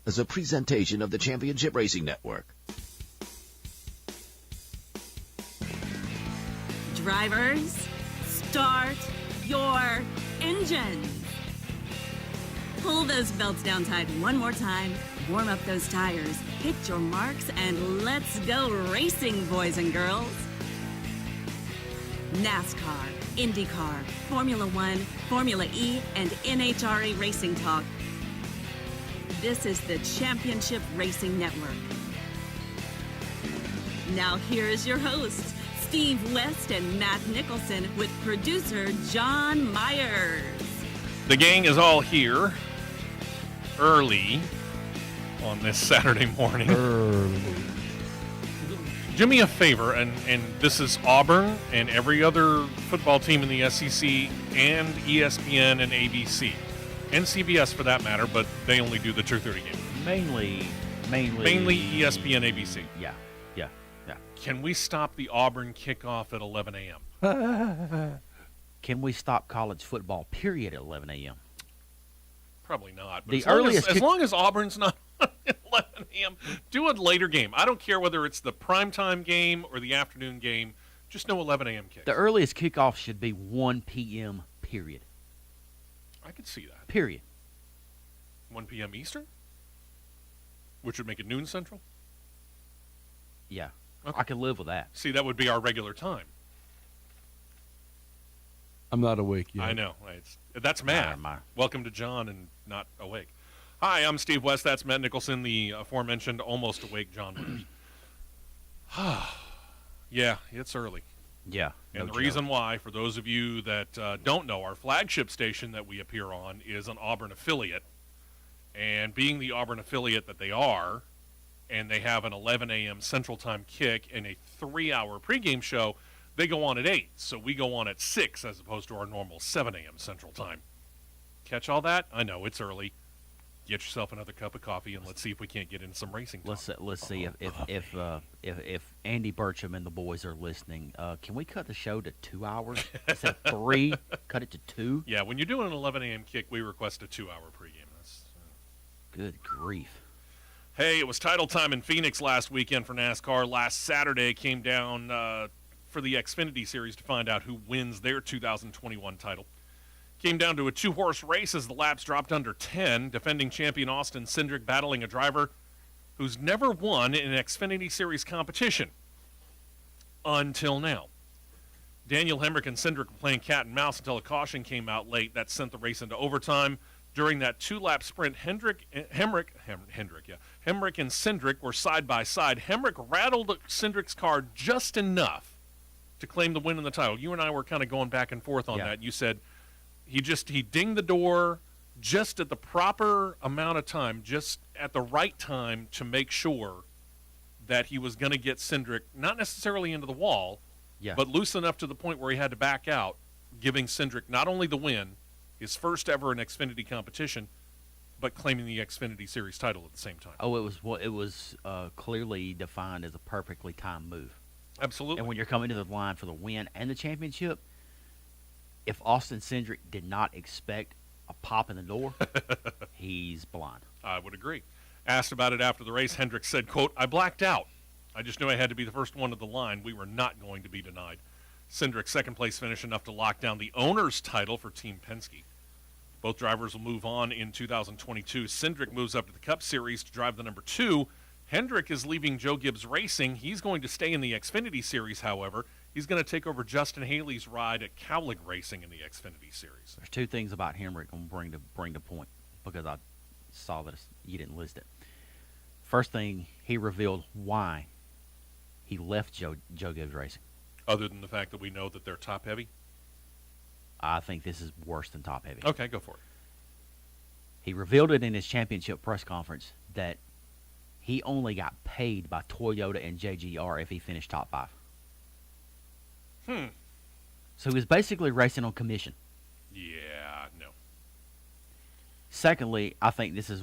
is a presentation of the Championship Racing Network. Drivers, start your engines. Pull those belts down tight one more time, warm up those tires, hit your marks, and let's go racing, boys and girls. NASCAR, Indycar, Formula One, Formula E, and NHRA Racing Talk. This is the Championship Racing Network. Now here's your hosts, Steve West and Matt Nicholson, with producer John Myers. The gang is all here early on this Saturday morning. Do me a favor, and this is Auburn and every other football team in the SEC and ESPN and ABC. And CBS for that matter, but they only do the 2:30 game. Mainly ESPN, ABC. Yeah. Can we stop the Auburn kickoff at 11 a.m.? Can we stop college football, period, at 11 a.m.? Probably not. But The as long as Auburn's not at 11 a.m., do a later game. I don't care whether it's the primetime game or the afternoon game. Just no 11 a.m. kicks. The earliest kickoff should be 1 p.m., period. I could see that. Period. 1 p.m. Eastern? Which would make it noon Central? Yeah. Okay. I could live with that. See, that would be our regular time. I'm not awake yet. I know. That's Matt. Welcome to John and Not Awake. Hi, I'm Steve West. That's Matt Nicholson, the aforementioned almost awake John Myers. Yeah, it's early. Yeah. And the reason why, for those of you that don't know, our flagship station that we appear on is an Auburn affiliate. And being the Auburn affiliate that they are, and they have an 11 a.m. Central Time kick and a 3-hour pregame show, they go on at 8. So we go on at 6 as opposed to our normal 7 a.m. Central Time. Catch all that? I know, it's early. Get yourself another cup of coffee, and let's see if we can't get in some racing talk. Let's see if Andy Burcham and the boys are listening. Can we cut the show to 2 hours instead of 3? Cut it to 2. Yeah, when you're doing an 11 a.m. kick, we request a 2-hour pregame. That's good grief. Hey, it was title time in Phoenix last weekend for NASCAR. Last Saturday came down for the Xfinity Series to find out who wins their 2021 title. Came down to a 2-horse race as the laps dropped under 10. Defending champion Austin Cindric battling a driver who's never won in an Xfinity Series competition until now. Daniel Hemrick and Cindric were playing cat and mouse until a caution came out late. That sent the race into overtime. During that 2-lap sprint, Hemrick and Cindric were side by side. Hemrick rattled Cindric's car just enough to claim the win in the title. You and I were kind of going back and forth on that. You said he dinged the door just at the proper amount of time, just at the right time to make sure that he was going to get Cindric not necessarily into the wall, but loose enough to the point where he had to back out, giving Cindric not only the win, his first ever in Xfinity competition, but claiming the Xfinity Series title at the same time. Oh, it was clearly defined as a perfectly timed move. Absolutely. And when you're coming to the line for the win and the championship, if Austin Cindric did not expect a pop in the door, he's blind. I would agree. Asked about it after the race, Hendricks said, quote, "I blacked out. I just knew I had to be the first one to the line. We were not going to be denied." Cindric's second-place finish enough to lock down the owner's title for Team Penske. Both drivers will move on in 2022. Cindric moves up to the Cup Series to drive the number 2. Hendrick is leaving Joe Gibbs Racing. He's going to stay in the Xfinity Series, however. He's going to take over Justin Haley's ride at Cowlick Racing in the Xfinity Series. There's 2 things about Hemrick I'm going to bring to point because I saw that you didn't list it. First thing, he revealed why he left Joe Gibbs Racing. Other than the fact that we know that they're top-heavy? I think this is worse than top-heavy. Okay, go for it. He revealed it in his championship press conference that he only got paid by Toyota and JGR if he finished top 5. So he was basically racing on commission. Yeah, no. Secondly, I think this is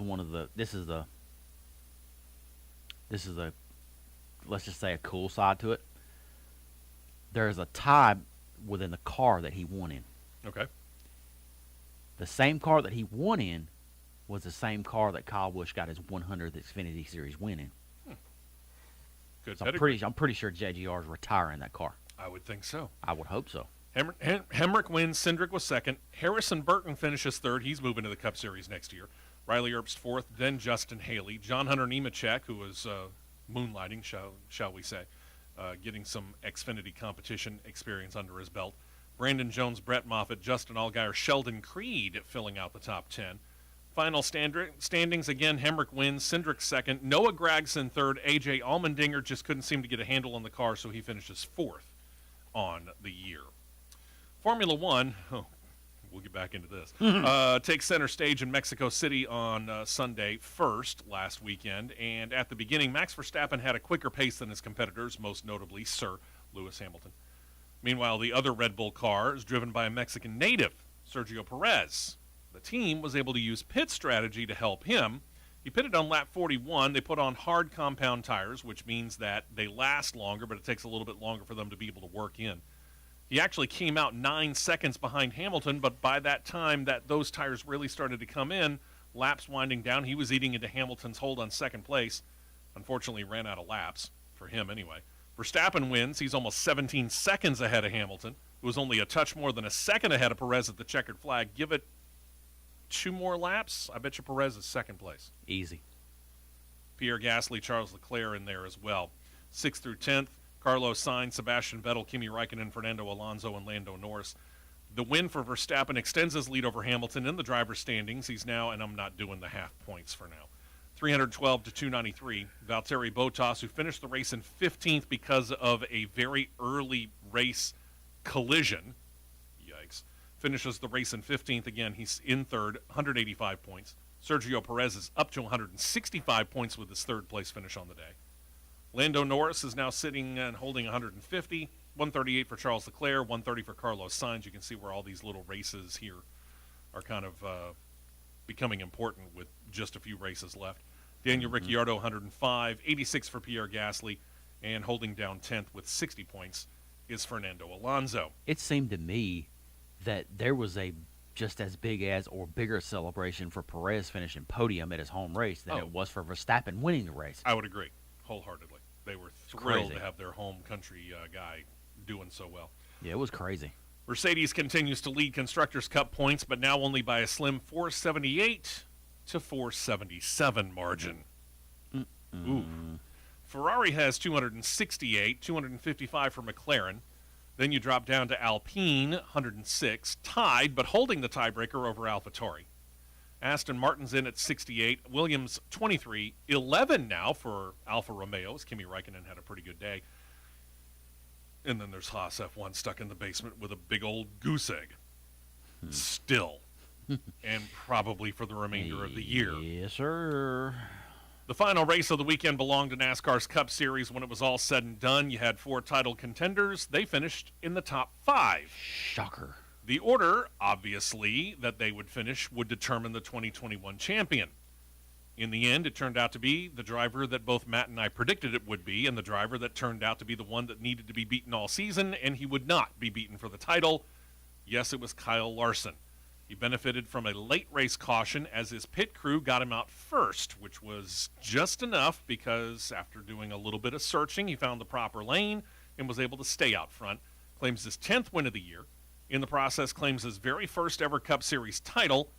let's just say a cool side to it. There is a tie within the car that he won in. Okay. The same car that he won in was the same car that Kyle Busch got his 100th Xfinity Series win in. Good. So I'm pretty sure JGR is retiring that car. I would think so. I would hope so. Hemrick wins. Cindric was second. Harrison Burton finishes third. He's moving to the Cup Series next year. Riley Earp's fourth. Then Justin Haley. John Hunter Nemechek, who was moonlighting, shall we say, getting some Xfinity competition experience under his belt. Brandon Jones, Brett Moffitt, Justin Allgaier, Sheldon Creed filling out the top 10. Final standings, again, Hemrick wins, Cindric second, Noah Gragson third, A.J. Allmendinger just couldn't seem to get a handle on the car, so he finishes fourth on the year. Formula One, we'll get back into this, takes center stage in Mexico City on Sunday first last weekend, and at the beginning, Max Verstappen had a quicker pace than his competitors, most notably Sir Lewis Hamilton. Meanwhile, the other Red Bull car is driven by a Mexican native, Sergio Perez. The team was able to use pit strategy to help him. He pitted on lap 41. They put on hard compound tires, which means that they last longer, but it takes a little bit longer for them to be able to work in. He actually came out 9 seconds behind Hamilton, but by that time that those tires really started to come in, laps winding down, he was eating into Hamilton's hold on second place. Unfortunately, ran out of laps, for him anyway. Verstappen wins. He's almost 17 seconds ahead of Hamilton, who was only a touch more than a second ahead of Perez at the checkered flag. Give it 2 more laps, I bet you Perez is second place. Easy. Pierre Gasly, Charles Leclerc in there as well. 6th through 10th, Carlos Sainz, Sebastian Vettel, Kimi Räikkönen, Fernando Alonso, and Lando Norris. The win for Verstappen extends his lead over Hamilton in the driver's standings. He's now, and I'm not doing the half points for now, 312 to 293. Valtteri Bottas, who finished the race in 15th because of a very early race collision, yikes, finishes the race in 15th. Again, he's in third, 185 points. Sergio Perez is up to 165 points with his third-place finish on the day. Lando Norris is now sitting and holding 150, 138 for Charles Leclerc, 130 for Carlos Sainz. You can see where all these little races here are kind of becoming important with just a few races left. Daniel Ricciardo, 105, 86 for Pierre Gasly, and holding down 10th with 60 points is Fernando Alonso. It seemed to me that there was a just as big as or bigger celebration for Perez finishing podium at his home race than it was for Verstappen winning the race. I would agree wholeheartedly. They were thrilled to have their home country guy doing so well. Yeah, it was crazy. Mercedes continues to lead Constructors' Cup points, but now only by a slim 478 to 477 margin. Ooh. Ferrari has 268, 255 for McLaren. Then you drop down to Alpine, 106, tied, but holding the tiebreaker over AlphaTauri. Aston Martin's in at 68, Williams 23, 11 now for Alfa Romeo, as Kimi Räikkönen had a pretty good day. And then there's Haas F1 stuck in the basement with a big old goose egg. Still. And probably for the remainder of the year. Yes, sir. The final race of the weekend belonged to NASCAR's Cup Series. When it was all said and done, you had 4 title contenders. They finished in the top 5. Shocker. The order, obviously, that they would finish would determine the 2021 champion. In the end, it turned out to be the driver that both Matt and I predicted it would be, and the driver that turned out to be the one that needed to be beaten all season, and he would not be beaten for the title. Yes, it was Kyle Larson. He benefited from a late race caution as his pit crew got him out first, which was just enough because after doing a little bit of searching, he found the proper lane and was able to stay out front. Claims his 10th win of the year. In the process, claims his very first ever Cup Series title.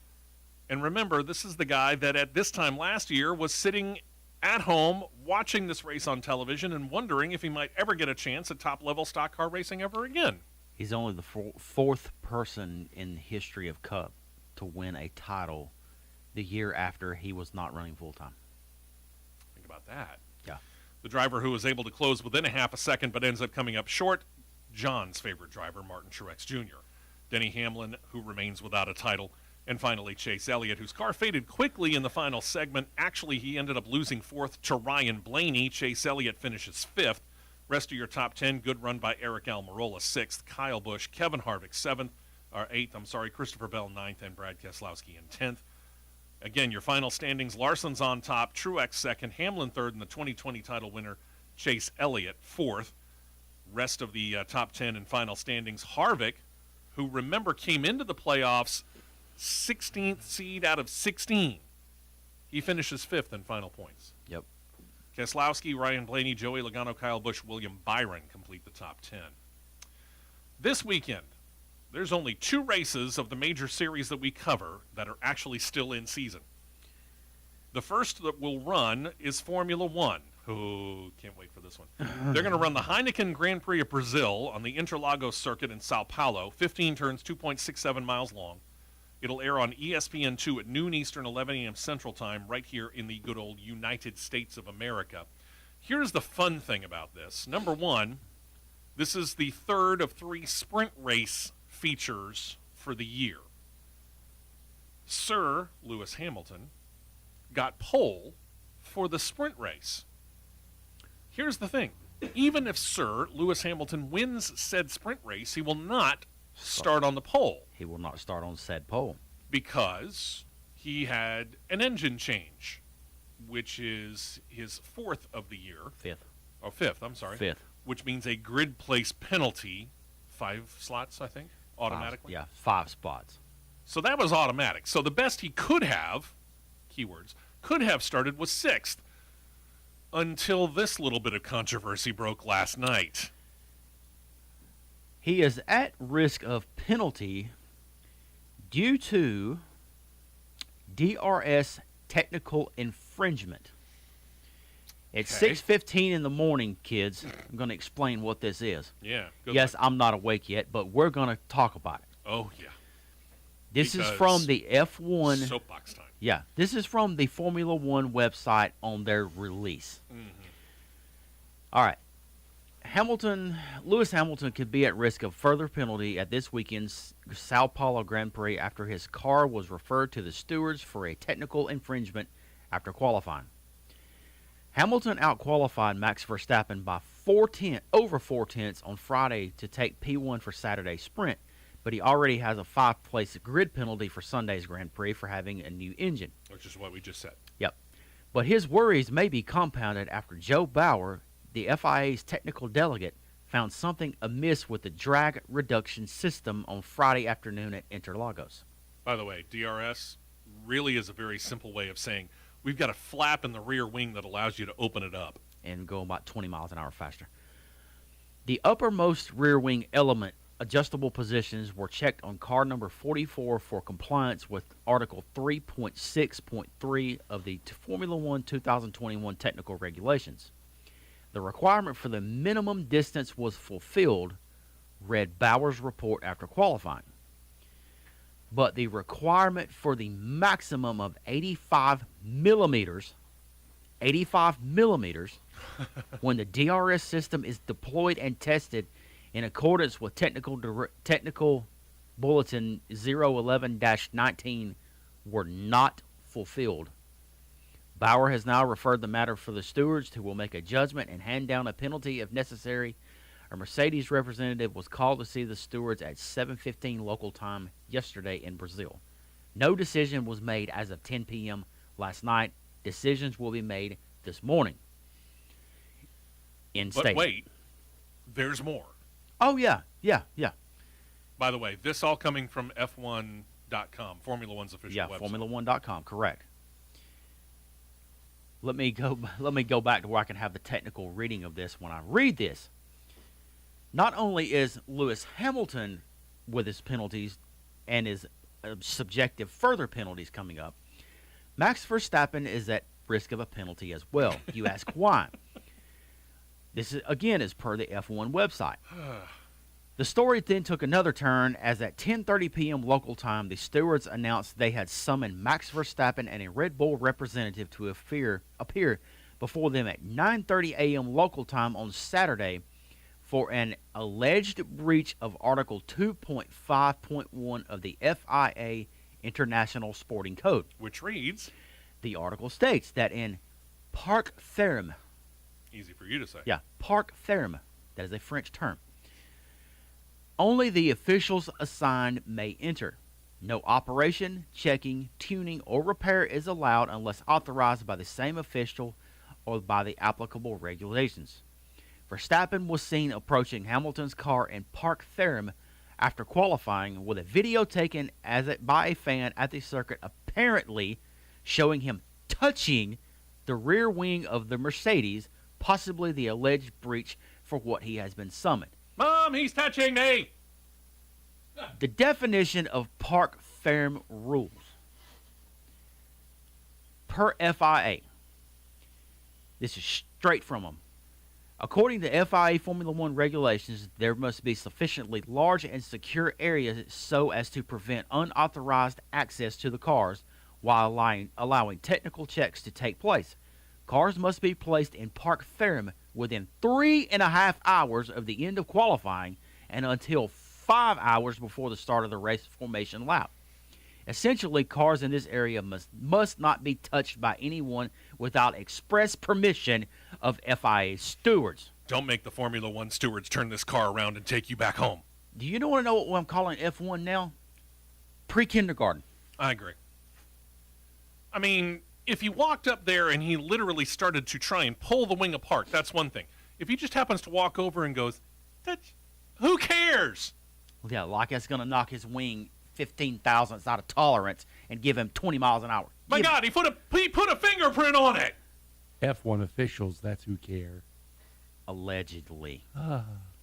And remember, this is the guy that at this time last year was sitting at home watching this race on television and wondering if he might ever get a chance at top-level stock car racing ever again. He's only the fourth person in the history of Cup to win a title the year after he was not running full-time. Think about that. Yeah. The driver who was able to close within a half a second but ends up coming up short, John's favorite driver, Martin Truex Jr. Denny Hamlin, who remains without a title. And finally, Chase Elliott, whose car faded quickly in the final segment. Actually, he ended up losing 4th to Ryan Blaney. Chase Elliott finishes 5th. Rest of your top 10, good run by Eric Almirola, 6th. Kyle Busch, Kevin Harvick, 8th. Christopher Bell, 9th, and Brad Keselowski in 10th. Again, your final standings, Larson's on top, Truex 2nd, Hamlin 3rd, and the 2020 title winner, Chase Elliott, 4th. Rest of the top 10 and final standings, Harvick, who, remember, came into the playoffs 16th seed out of 16. He finishes 5th in final points. Yep. Keselowski, Ryan Blaney, Joey Logano, Kyle Busch, William Byron complete the top 10. This weekend, there's only 2 races of the major series that we cover that are actually still in season. The first that will run is Formula One. Oh, can't wait for this one. They're going to run the Heineken Grand Prix of Brazil on the Interlagos circuit in Sao Paulo, 15 turns, 2.67 miles long. It'll air on ESPN2 at noon Eastern, 11 a.m. Central Time, right here in the good old United States of America. Here's the fun thing about this. Number one, this is the third of 3 sprint race features for the year. Sir Lewis Hamilton got pole for the sprint race. Here's the thing. Even if Sir Lewis Hamilton wins said sprint race, he will not start on the pole. He will not start on said pole. Because he had an engine change, which is his 4th of the year. 5th. Oh, 5th, I'm sorry. 5th. Which means a grid place penalty, 5 slots, I think, automatically. 5 spots. So that was automatic. So the best he could have, keywords, could have started was 6th. Until this little bit of controversy broke last night. He is at risk of penalty due to DRS technical infringement. It's Okay. 6:15 in the morning, kids. I'm going to explain what this is. Yeah. Good Yes, luck. I'm not awake yet, but we're going to talk about it. Oh, yeah. This is Because from the F1. Soapbox time. Yeah, this is from the Formula One website on their release. Mm-hmm. All right. Lewis Hamilton could be at risk of further penalty at this weekend's Sao Paulo Grand Prix after his car was referred to the stewards for a technical infringement after qualifying. Hamilton outqualified Max Verstappen by over 4/10 on Friday to take P1 for Saturday's sprint, but he already has a 5-place grid penalty for Sunday's Grand Prix for having a new engine. Which is what we just said. Yep. But his worries may be compounded after Joe Bauer, the FIA's technical delegate, found something amiss with the drag reduction system on Friday afternoon at Interlagos. By the way, DRS really is a very simple way of saying we've got a flap in the rear wing that allows you to open it up. And go about 20 miles an hour faster. The uppermost rear wing element adjustable positions were checked on car number 44 for compliance with Article 3.6.3 of the Formula One 2021 technical regulations. The requirement for the minimum distance was fulfilled, read Bauer's report after qualifying. But the requirement for the maximum of 85 millimeters, when the DRS system is deployed and tested in accordance with technical bulletin 011-19, were not fulfilled. Bauer has now referred the matter for the stewards, who will make a judgment and hand down a penalty if necessary. A Mercedes representative was called to see the stewards at 7:15 local time yesterday in Brazil. No decision was made as of 10 p.m. last night. Decisions will be made this morning. But wait, there's more. Oh, yeah. By the way, this all coming from F1.com, Formula One's official website. Formula1.com, correct. Let me go back to where I can have the technical reading of this when I read this. Not only is Lewis Hamilton with his penalties and his subjective further penalties coming up, Max Verstappen is at risk of a penalty as well. You ask why? This is, again, is per the F1 website. The story then took another turn as at 10:30 p.m. local time, the stewards announced they had summoned Max Verstappen and a Red Bull representative to appear before them at 9:30 a.m. local time on Saturday for an alleged breach of Article 2.5.1 of the FIA International Sporting Code. Which reads? The article states that in parc ferme. Easy for you to say. Yeah, parc ferme. That is a French term. Only the officials assigned may enter. No operation, checking, tuning, or repair is allowed unless authorized by the same official or by the applicable regulations. Verstappen was seen approaching Hamilton's car in parc ferme after qualifying, with a video taken by a fan at the circuit apparently showing him touching the rear wing of the Mercedes, possibly the alleged breach for what he has been summoned. Mom, he's touching me! The definition of park ferme rules. Per FIA. This is straight from them. According to FIA Formula One regulations, there must be sufficiently large and secure areas so as to prevent unauthorized access to the cars while allowing technical checks to take place. Cars must be placed in parc ferme within 3.5 hours of the end of qualifying and until 5 hours before the start of the race formation lap. Essentially, cars in this area must not be touched by anyone without express permission of FIA stewards. Don't make the Formula One stewards turn this car around and take you back home. Do you want to know what I'm calling F1 now? Pre-kindergarten. I agree. I mean, if he walked up there and he literally started to try and pull the wing apart, that's one thing. If he just happens to walk over and goes, who cares? Yeah, like it's going to knock his wing 15 thousandths out of tolerance and give him 20 miles an hour. My God, he put a fingerprint on it. F1 officials, that's who care. Allegedly.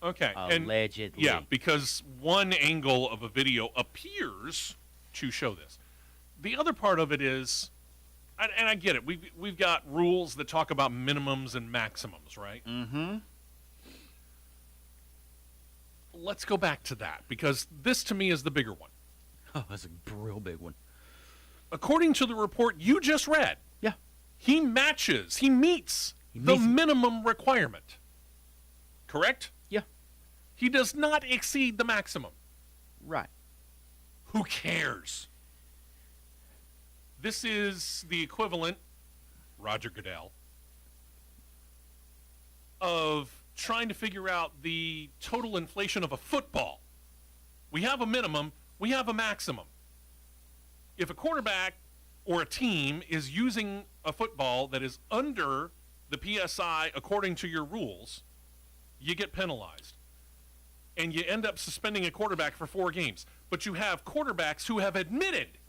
Okay. Allegedly. Yeah, because one angle of a video appears to show this. The other part of it is, and I get it, we've got rules that talk about minimums and maximums, right? Mm-hmm. Let's go back to that, because this to me is the bigger one. Oh, that's a real big one. According to the report you just read, yeah, he meets the minimum requirement. Correct? Yeah. He does not exceed the maximum. Right. Who cares? This is the equivalent, Roger Goodell, of trying to figure out the total inflation of a football. We have a minimum, we have a maximum. If a quarterback or a team is using a football that is under the PSI according to your rules, you get penalized. And you end up suspending a quarterback for 4 games. But you have quarterbacks who have admitted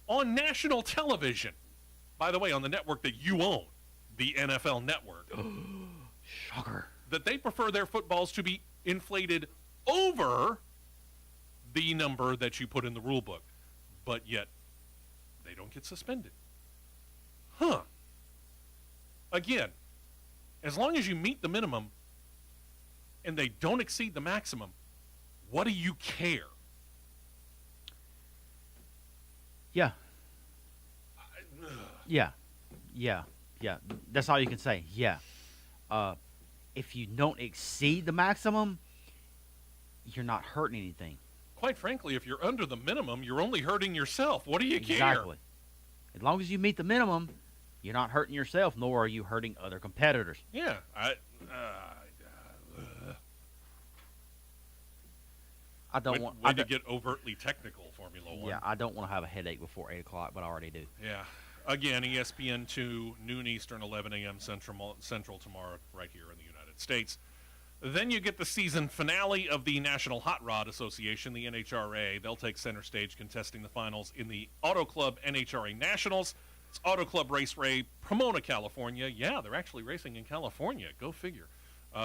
on national television, by the way, on the network that you own, the NFL Network, Shocker, that they prefer their footballs to be inflated over the number that you put in the rule book, but yet they don't get suspended. Huh. Again, as long as you meet the minimum and they don't exceed the maximum, what do you care? Yeah. Yeah. That's all you can say. Yeah. If you don't exceed the maximum, you're not hurting anything. Quite frankly, if you're under the minimum, you're only hurting yourself. What do you care? Exactly. As long as you meet the minimum, you're not hurting yourself, nor are you hurting other competitors. Yeah. I don't want to get overtly technical, Formula One. Yeah, I don't want to have a headache before 8 o'clock, but I already do. Yeah. Again, ESPN 2, noon Eastern, 11 a.m. Central tomorrow, right here in the United States. Then you get the season finale of the National Hot Rod Association, the NHRA. They'll take center stage contesting the finals in the Auto Club NHRA Nationals. It's Auto Club Raceway, Pomona, California. Yeah, they're actually racing in California. Go figure.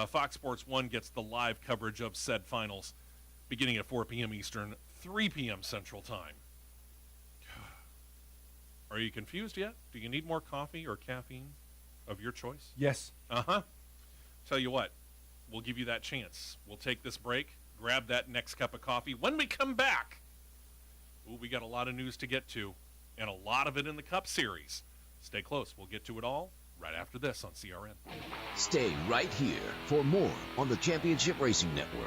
Fox Sports 1 gets the live coverage of said finals beginning at 4 p.m. Eastern, 3 p.m. Central Time. Are you confused yet? Do you need more coffee or caffeine of your choice? Yes. Uh-huh. Tell you what, we'll give you that chance. We'll take this break, grab that next cup of coffee. When we come back, we got a lot of news to get to, and a lot of it in the Cup Series. Stay close. We'll get to it all right after this on CRN. Stay right here for more on the Championship Racing Network.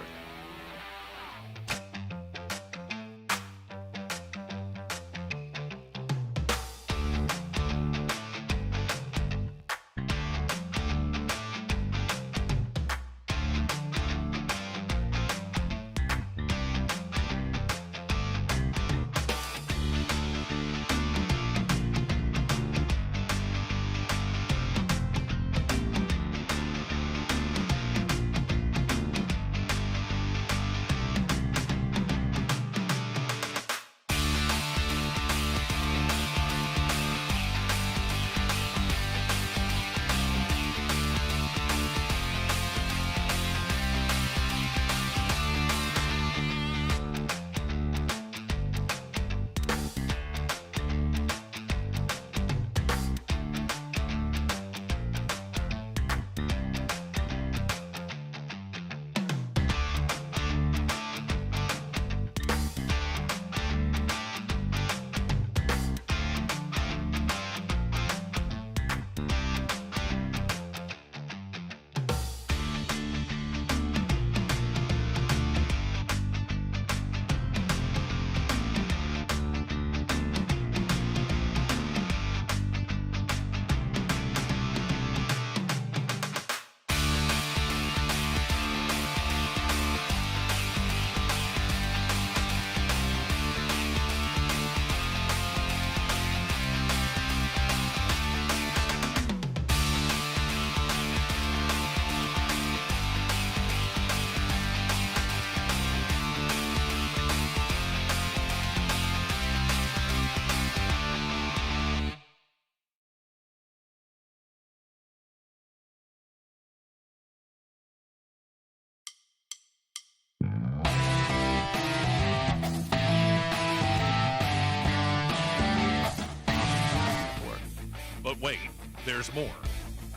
But wait, there's more.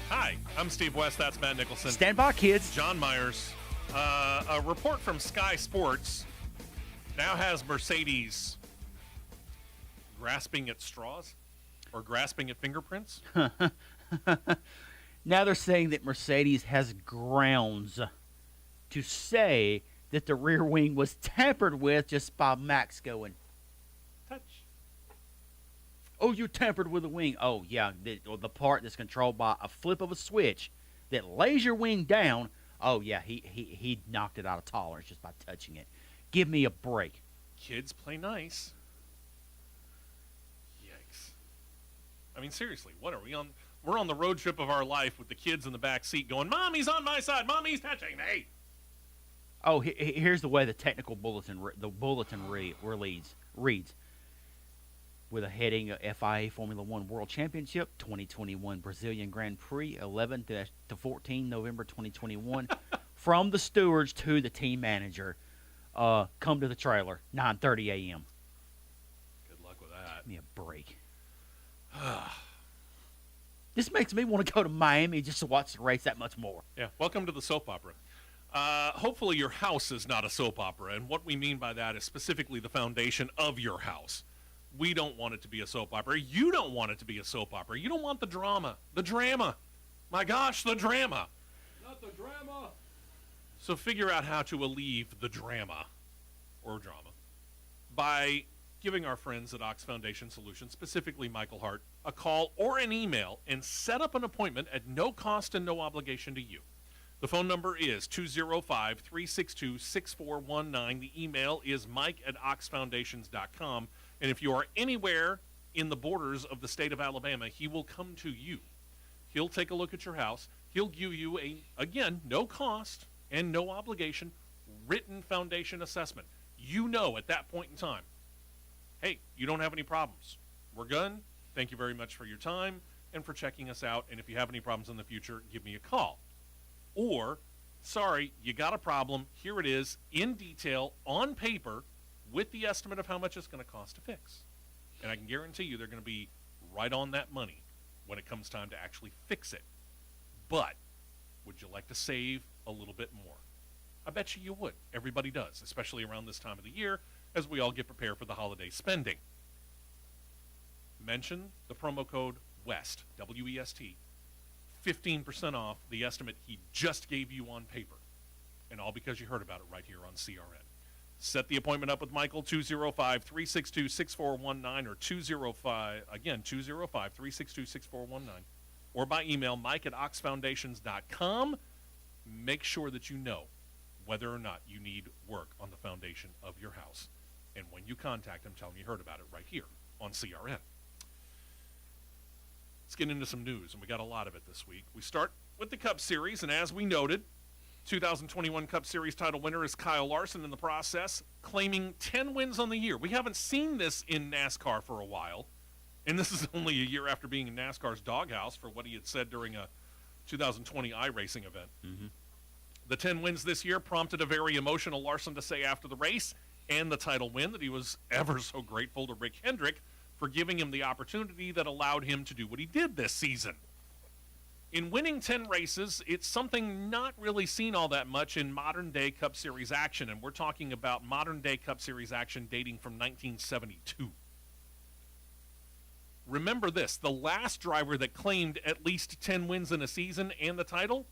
Hi, I'm Steve West. That's Matt Nicholson. Stand by, kids. John Myers. A report from Sky Sports now has Mercedes grasping at straws or grasping at fingerprints. Now they're saying that Mercedes has grounds to say that the rear wing was tampered with just by Max going, Touch. oh, you tampered with the wing. Oh, yeah, the part that's controlled by a flip of a switch that lays your wing down. Oh, yeah, he knocked it out of tolerance just by touching it. Give me a break. Kids play nice. Yikes. I mean, seriously, what are we on? We're on the road trip of our life with the kids in the back seat going, Mommy's on my side. Mommy's touching me. Oh, here's the way the technical bulletin reads. With a heading of FIA Formula One World Championship 2021 Brazilian Grand Prix 11 to 14 November 2021 from the stewards to the team manager. Come to the trailer 9:30 a.m. Good luck with that. Give me a break. This makes me want to go to Miami just to watch the race that much more. Yeah, welcome to the soap opera. Hopefully your house is not a soap opera, and what we mean by that is specifically the foundation of your house. We don't want it to be a soap opera. You don't want it to be a soap opera. You don't want the drama. The drama. My gosh, the drama. Not the drama. So figure out how to alleviate the drama or drama by giving our friends at Ox Foundation Solutions, specifically Michael Hart, a call or an email and set up an appointment at no cost and no obligation to you. The phone number is 205-362-6419. The email is mike@oxfoundations.com. And if you are anywhere in the borders of the state of Alabama, he will come to you. He'll take a look at your house. He'll give you again, no cost and no obligation, written foundation assessment. You know at that point in time, hey, you don't have any problems. We're good. Thank you very much for your time and for checking us out. And if you have any problems in the future, give me a call. Or, sorry, you got a problem. Here it is in detail on paper with the estimate of how much it's going to cost to fix. And I can guarantee you they're going to be right on that money when it comes time to actually fix it. But would you like to save a little bit more? I bet you would. Everybody does, especially around this time of the year as we all get prepared for the holiday spending. Mention the promo code WEST, W-E-S-T, 15% off the estimate he just gave you on paper. And all because you heard about it right here on CRN. Set the appointment up with Michael, 205-362-6419 or 205-362-6419 or by email, mike@oxfoundations.com. Make sure that you know whether or not you need work on the foundation of your house. And when you contact him, tell him you heard about it right here on CRN. Let's get into some news, and we got a lot of it this week. We start with the Cup Series, and as we noted, 2021 Cup Series title winner is Kyle Larson in the process, claiming 10 wins on the year. We haven't seen this in NASCAR for a while, and this is only a year after being in NASCAR's doghouse for what he had said during a 2020 iRacing event. Mm-hmm. The 10 wins this year prompted a very emotional Larson to say after the race and the title win that he was ever so grateful to Rick Hendrick for giving him the opportunity that allowed him to do what he did this season. In winning 10 races, it's something not really seen all that much in modern-day Cup Series action, and we're talking about modern-day Cup Series action dating from 1972. Remember this, the last driver that claimed at least 10 wins in a season and the title,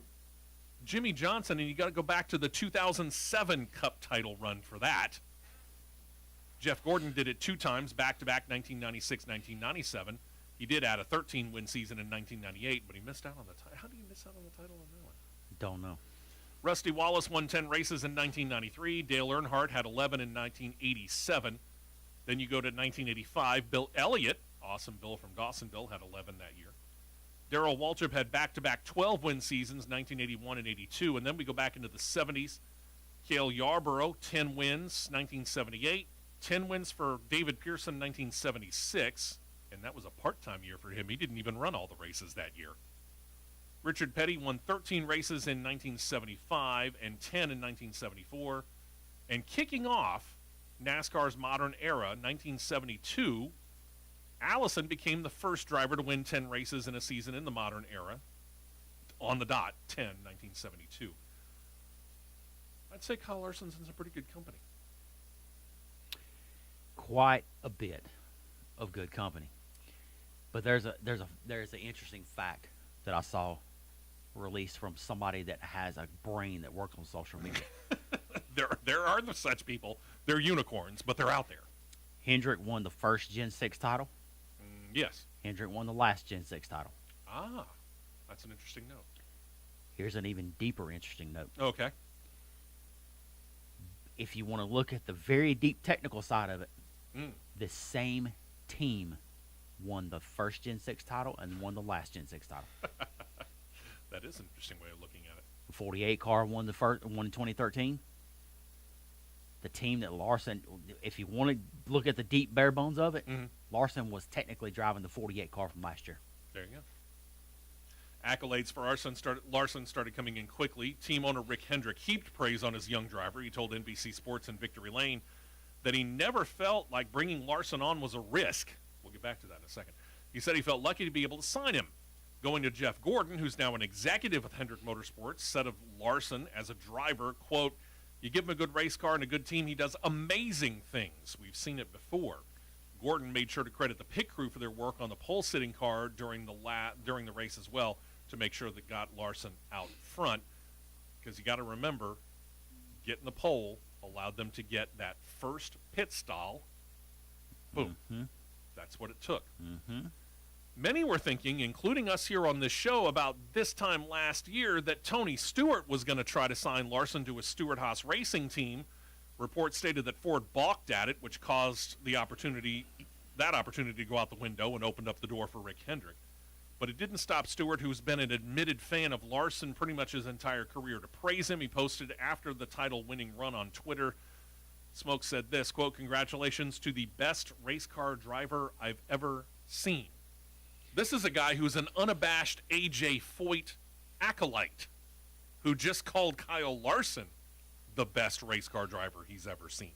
Jimmy Johnson, and you got to go back to the 2007 Cup title run for that. Jeff Gordon did it 2 times, back-to-back 1996, 1997. He did add a 13-win season in 1998, but he missed out on the title. How did he miss out on the title on that one? Don't know. Rusty Wallace won 10 races in 1993. Dale Earnhardt had 11 in 1987. Then you go to 1985. Bill Elliott, awesome Bill from Dawsonville, had 11 that year. Darrell Waltrip had back-to-back 12-win seasons, 1981 and 82. And then we go back into the 70s. Cale Yarborough, 10 wins, 1978. 10 wins for David Pearson, 1976. And that was a part-time year for him. He didn't even run all the races that year. Richard Petty won 13 races in 1975 and 10 in 1974. And kicking off NASCAR's modern era, 1972, Allison became the first driver to win 10 races in a season in the modern era. On the dot, 10, 1972. I'd say Kyle Larson's in some pretty good company. Quite a bit of good company. But there's an interesting fact that I saw released from somebody that has a brain that works on social media. There are such people. They're unicorns, but they're out there. Hendrick won the first Gen 6 title. Yes. Hendrick won the last Gen 6 title. Ah, that's an interesting note. Here's an even deeper interesting note. Okay. If you want to look at the very deep technical side of it, the same team won the first Gen 6 title and won the last Gen 6 title. That is an interesting way of looking at it. The 48 car won in 2013. The team that Larson, if you want to look at the deep bare bones of it, Larson was technically driving the 48 car from last year. There you go. Accolades for Larson started coming in quickly. Team owner Rick Hendrick heaped praise on his young driver. He told NBC Sports in Victory Lane that he never felt like bringing Larson on was a risk. We'll get back to that in a second. He said he felt lucky to be able to sign him. Going to Jeff Gordon, who's now an executive with Hendrick Motorsports, said of Larson as a driver, quote, "You give him a good race car and a good team, he does amazing things. We've seen it before." Gordon made sure to credit the pit crew for their work on the pole-sitting car during the race as well to make sure that got Larson out front. Because you got to remember, getting the pole allowed them to get that first pit stall. Boom. That's what it took. Many were thinking, including us here on this show, about this time last year that Tony Stewart was going to try to sign Larson to a Stewart-Haas racing team. Reports stated that Ford balked at it, which caused that opportunity to go out the window and opened up the door for Rick Hendrick. But it didn't stop Stewart, who's been an admitted fan of Larson pretty much his entire career, to praise him. He posted after the title-winning run on Twitter. Smoke said this, quote, "Congratulations to the best race car driver I've ever seen." This is a guy who's an unabashed A.J. Foyt acolyte who just called Kyle Larson the best race car driver he's ever seen.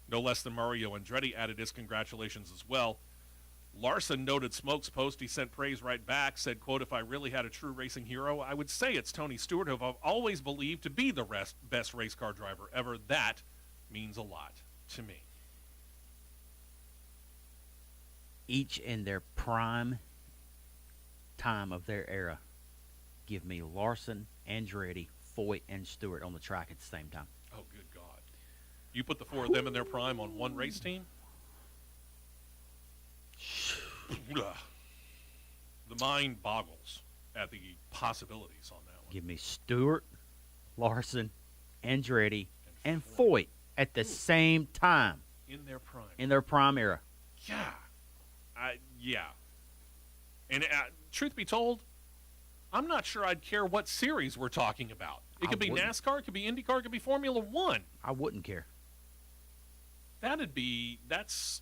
No less than Mario Andretti added his congratulations as well. Larson noted Smoke's post. He sent praise right back, said, quote, "If I really had a true racing hero, I would say it's Tony Stewart, who I've always believed to be the best race car driver ever. That means a lot to me." Each in their prime time of their era, give me Larson, Andretti, Foyt, and Stewart on the track at the same time. Oh, good God. You put the four of them in their prime on one race team? The mind boggles at the possibilities on that one. Give me Stewart, Larson, Andretti, and Foyt at the same time. In their prime. In their prime era. Yeah. Yeah. And truth be told, I'm not sure I'd care what series we're talking about. It could be NASCAR, it could be Indycar, it could be Formula One. I wouldn't care. That's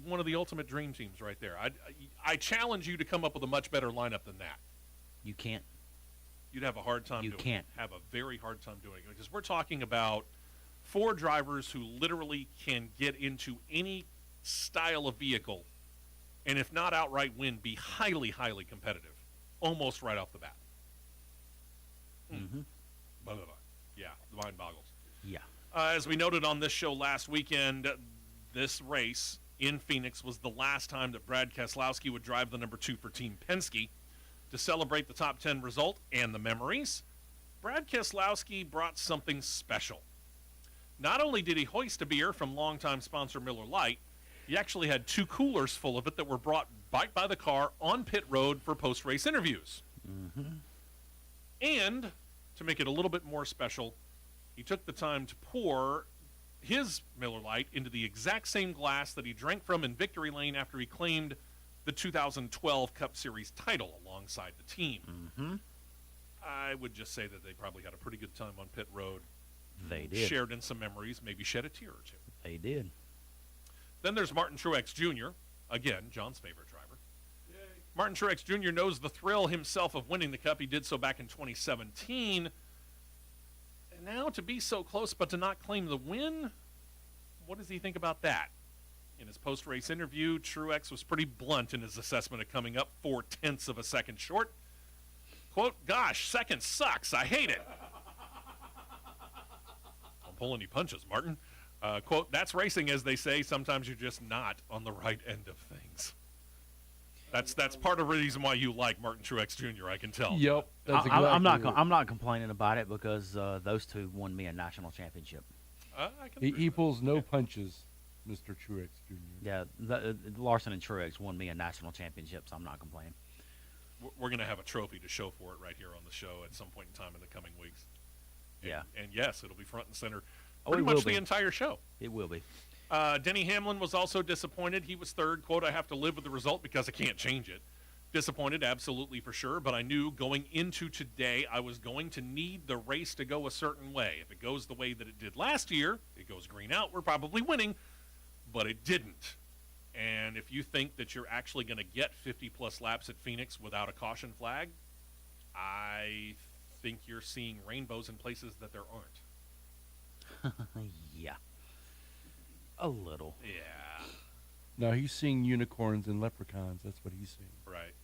one of the ultimate dream teams right there. I challenge you to come up with a much better lineup than that. You can't. You'd have a hard time doing it. You can't. Have a very hard time doing it. Because we're talking about four drivers who literally can get into any style of vehicle, and if not outright win, be highly, highly competitive, almost right off the bat. Blah, blah, blah. Yeah, the mind boggles. Yeah. As we noted on this show last weekend, this race in Phoenix was the last time that Brad Keselowski would drive the number 2 for Team Penske. To celebrate the top 10 result and the memories, Brad Keselowski brought something special. Not only did he hoist a beer from longtime sponsor Miller Lite, he actually had 2 coolers full of it that were brought right by the car on pit road for post-race interviews. And to make it a little bit more special, he took the time to pour his Miller Lite into the exact same glass that he drank from in Victory Lane after he claimed the 2012 Cup Series title alongside the team. I would just say that they probably had a pretty good time on pit road. They did. Shared in some memories, maybe shed a tear or two. They did. Then there's Martin Truex Jr., again, John's favorite driver. Yay. Martin Truex Jr. knows the thrill himself of winning the Cup. He did so back in 2017. And now to be so close but to not claim the win, what does he think about that? In his post-race interview, Truex was pretty blunt in his assessment of coming up 0.4 of a second short. Quote, "Gosh, second sucks. I hate it." Don't pull any punches, Martin. Quote, "That's racing, as they say. Sometimes you're just not on the right end of things." That's part of the reason why you like Martin Truex Jr., I can tell. Yep. That's I'm not exactly it. I'm not complaining about it because those two won me a national championship. I can He agree with pulls that. no Yeah. punches, Mr. Truex Jr. Yeah, Larson and Truex won me a national championship, so I'm not complaining. We're going to have a trophy to show for it right here on the show at some point in time in the coming weeks. Yeah. And yes, it'll be front and center Oh, pretty it will much the be. entire show. It will be. Denny Hamlin was also disappointed. He was third. Quote, "I have to live with the result because I can't change it." Disappointed, absolutely for sure, but I knew going into today I was going to need the race to go a certain way. If it goes the way that it did last year, it goes green out, we're probably winning, but it didn't. And if you think that you're actually going to get 50-plus laps at Phoenix without a caution flag, I think you're seeing rainbows in places that there aren't. Yeah. A little. Yeah. No, he's seeing unicorns and leprechauns. That's what he's seeing. Right.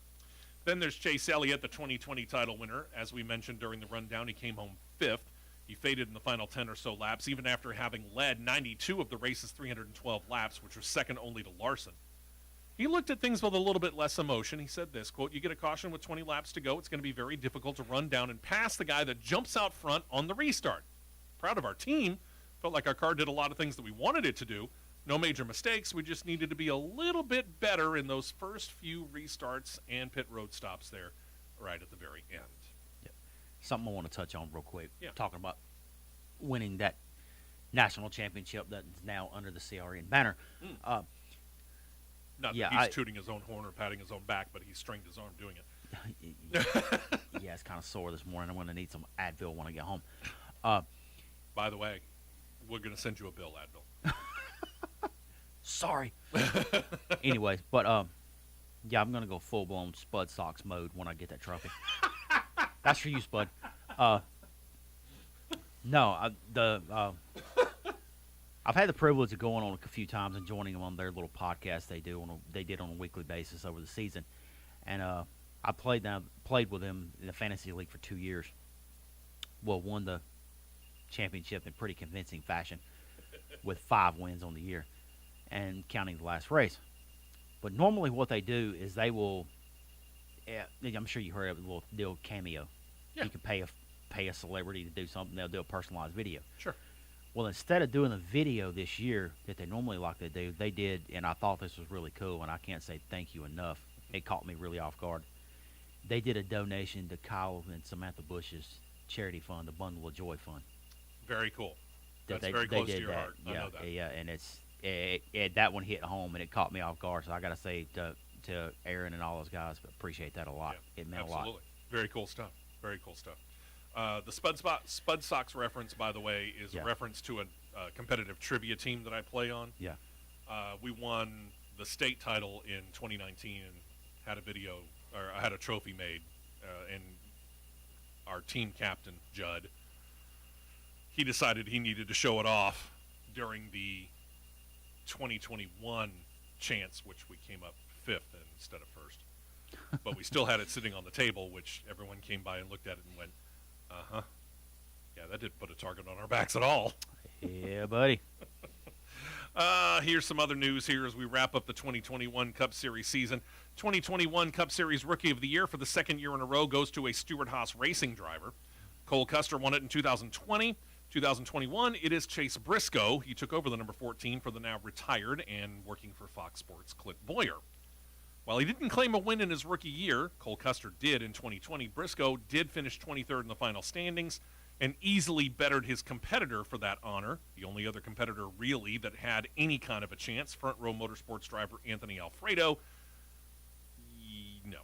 Then there's Chase Elliott, the 2020 title winner. As we mentioned during the rundown, he came home fifth. He faded in the final 10 or so laps, even after having led 92 of the race's 312 laps, which was second only to Larson. He looked at things with a little bit less emotion. He said this, quote, "You get a caution with 20 laps to go. It's going to be very difficult to run down and pass the guy that jumps out front on the restart. Proud of our team. Felt like our car did a lot of things that we wanted it to do. No major mistakes. We just needed to be a little bit better in those first few restarts and pit road stops there right at the very end." Something I want to touch on real quick. Yeah. Talking about winning that national championship that is now under the CRN banner. Not Yeah, that he's I- tooting his own horn or patting his own back, but he stringed his arm doing it. Yeah, it's kind of sore this morning. I'm going to need some Advil when I get home. By the way, we're going to send you a bill, Advil. Sorry. Anyways, but yeah, I'm gonna go full blown Spud Socks mode when I get that trophy. That's for you, Spud. No, I've had the privilege of going on a few times and joining them on their little podcast they did on a weekly basis over the season, and I played with them in the fantasy league for 2 years. Well, won the championship in pretty convincing fashion with 5 wins on the year, and counting the last race. But normally what they do is they will, I'm sure you heard of the little deal Cameo. Yeah. You can pay a celebrity to do something. They'll do a personalized video. Sure. Well, instead of doing the video this year that they normally like to do, they did, and I thought this was really cool, and I can't say thank you enough. It caught me really off guard. They did a donation to Kyle and Samantha Bush's charity fund, the Bundle of Joy Fund. Very cool. That That's very close to did your that. heart. I Yeah, know that. yeah, and that one hit home, and it caught me off guard. So I got to say to Aaron and all those guys, appreciate that a lot. Yeah, It meant absolutely. a lot. Very cool stuff. Very cool stuff. The Spud Sox reference, by the way, is Yeah. a reference to a competitive trivia team that I play on. Yeah. We won the state title in 2019 and had a video, or I had a trophy made, and our team captain, Judd, he decided he needed to show it off during the 2021 chance, which we came up 5th instead of 1st. But we still had it sitting on the table, which everyone came by and looked at it and went, uh-huh. Yeah, that didn't put a target on our backs at all. Yeah, buddy. Here's some other news here as we wrap up the 2021 Cup Series season. 2021 Cup Series Rookie of the Year for the second year in a row goes to a Stewart-Haas Racing driver. Cole Custer won it in 2020. 2021, it is Chase Briscoe. He took over the number 14 for the now retired and working for Fox Sports' Clint Boyer. While he didn't claim a win in his rookie year, Cole Custer did in 2020. Briscoe did finish 23rd in the final standings and easily bettered his competitor for that honor. The only other competitor really that had any kind of a chance, front row motorsports driver Anthony Alfredo. No.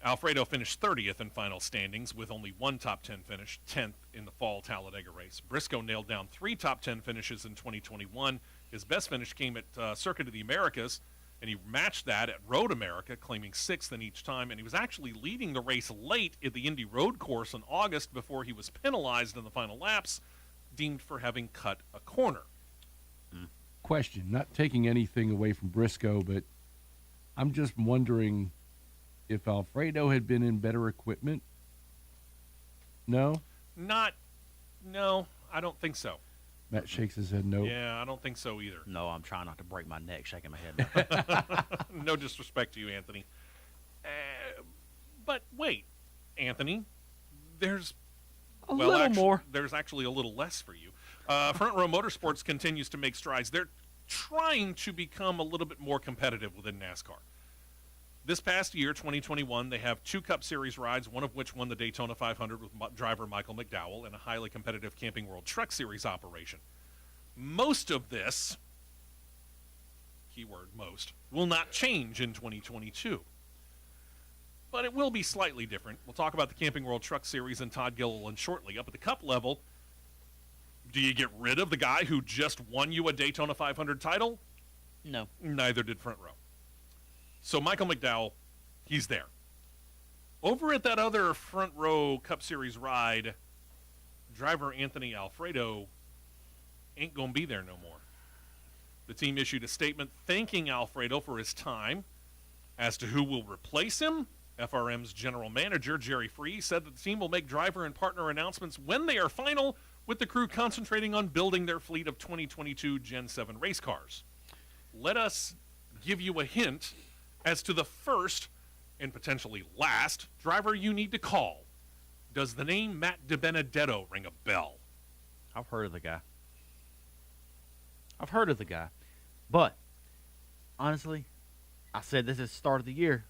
Alfredo finished 30th in final standings with only one top 10 finish, 10th in the fall Talladega race. Briscoe nailed down 3 top 10 finishes in 2021. His best finish came at Circuit of the Americas, and he matched that at Road America, claiming 6th in each time, and he was actually leading the race late at the Indy Road Course in August before he was penalized in the final laps, deemed for having cut a corner. Question, not taking anything away from Briscoe, but I'm just wondering if Alfredo had been in better equipment. No? No, I don't think so. Matt shakes his head no. Yeah, I don't think so either. No, I'm trying not to break my neck shaking my head. No disrespect to you, Anthony. But wait, Anthony, there's A little more. There's actually a little less for you. Front Row Motorsports continues to make strides. They're trying to become a little bit more competitive within NASCAR. This past year, 2021, they have 2 Cup Series rides, one of which won the Daytona 500 with driver Michael McDowell in a highly competitive Camping World Truck Series operation. Most of this, keyword most, will not change in 2022. But it will be slightly different. We'll talk about the Camping World Truck Series and Todd Gilliland shortly. Up at the Cup level, do you get rid of the guy who just won you a Daytona 500 title? No. Neither did Front Row. So Michael McDowell, he's there. Over at that other Front Row Cup Series ride, driver Anthony Alfredo ain't going to be there no more. The team issued a statement thanking Alfredo for his time. As to who will replace him, FRM's general manager, Jerry Free, said that the team will make driver and partner announcements when they are final, with the crew concentrating on building their fleet of 2022 Gen 7 race cars. Let us give you a hint as to the first, and potentially last, driver you need to call. Does the name Matt DiBenedetto ring a bell? I've heard of the guy. But, honestly, I said this at the start of the year.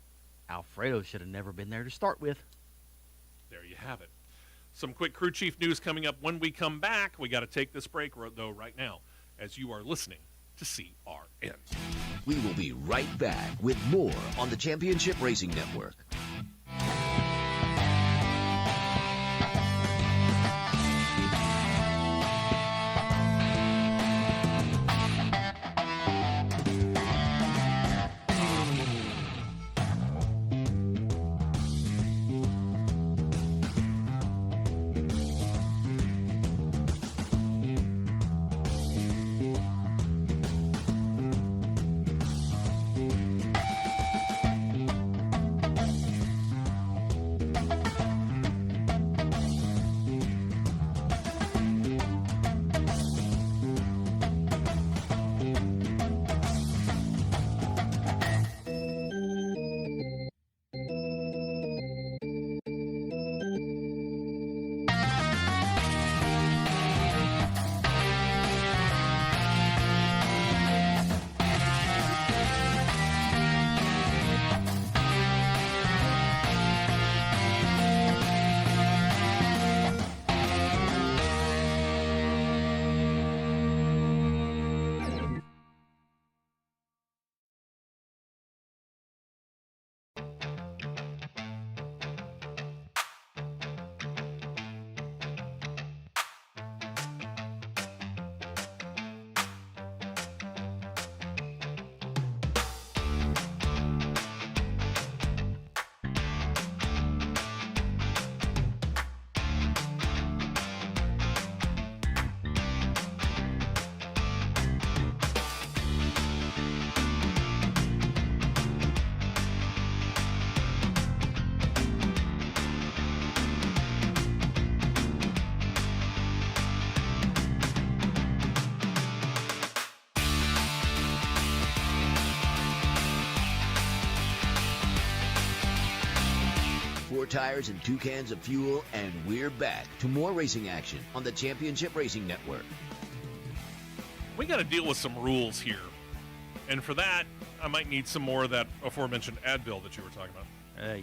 Alfredo should have never been there to start with. There you have it. Some quick crew chief news coming up when we come back. We got to take this break, though, right now, as you are listening to CRN. We will be right back with more on the Championship Racing Network. Tires and 2 cans of fuel, and we're back to more racing action on the Championship Racing Network. We got to deal with some rules here. And for that, I might need some more of that aforementioned Advil that you were talking about.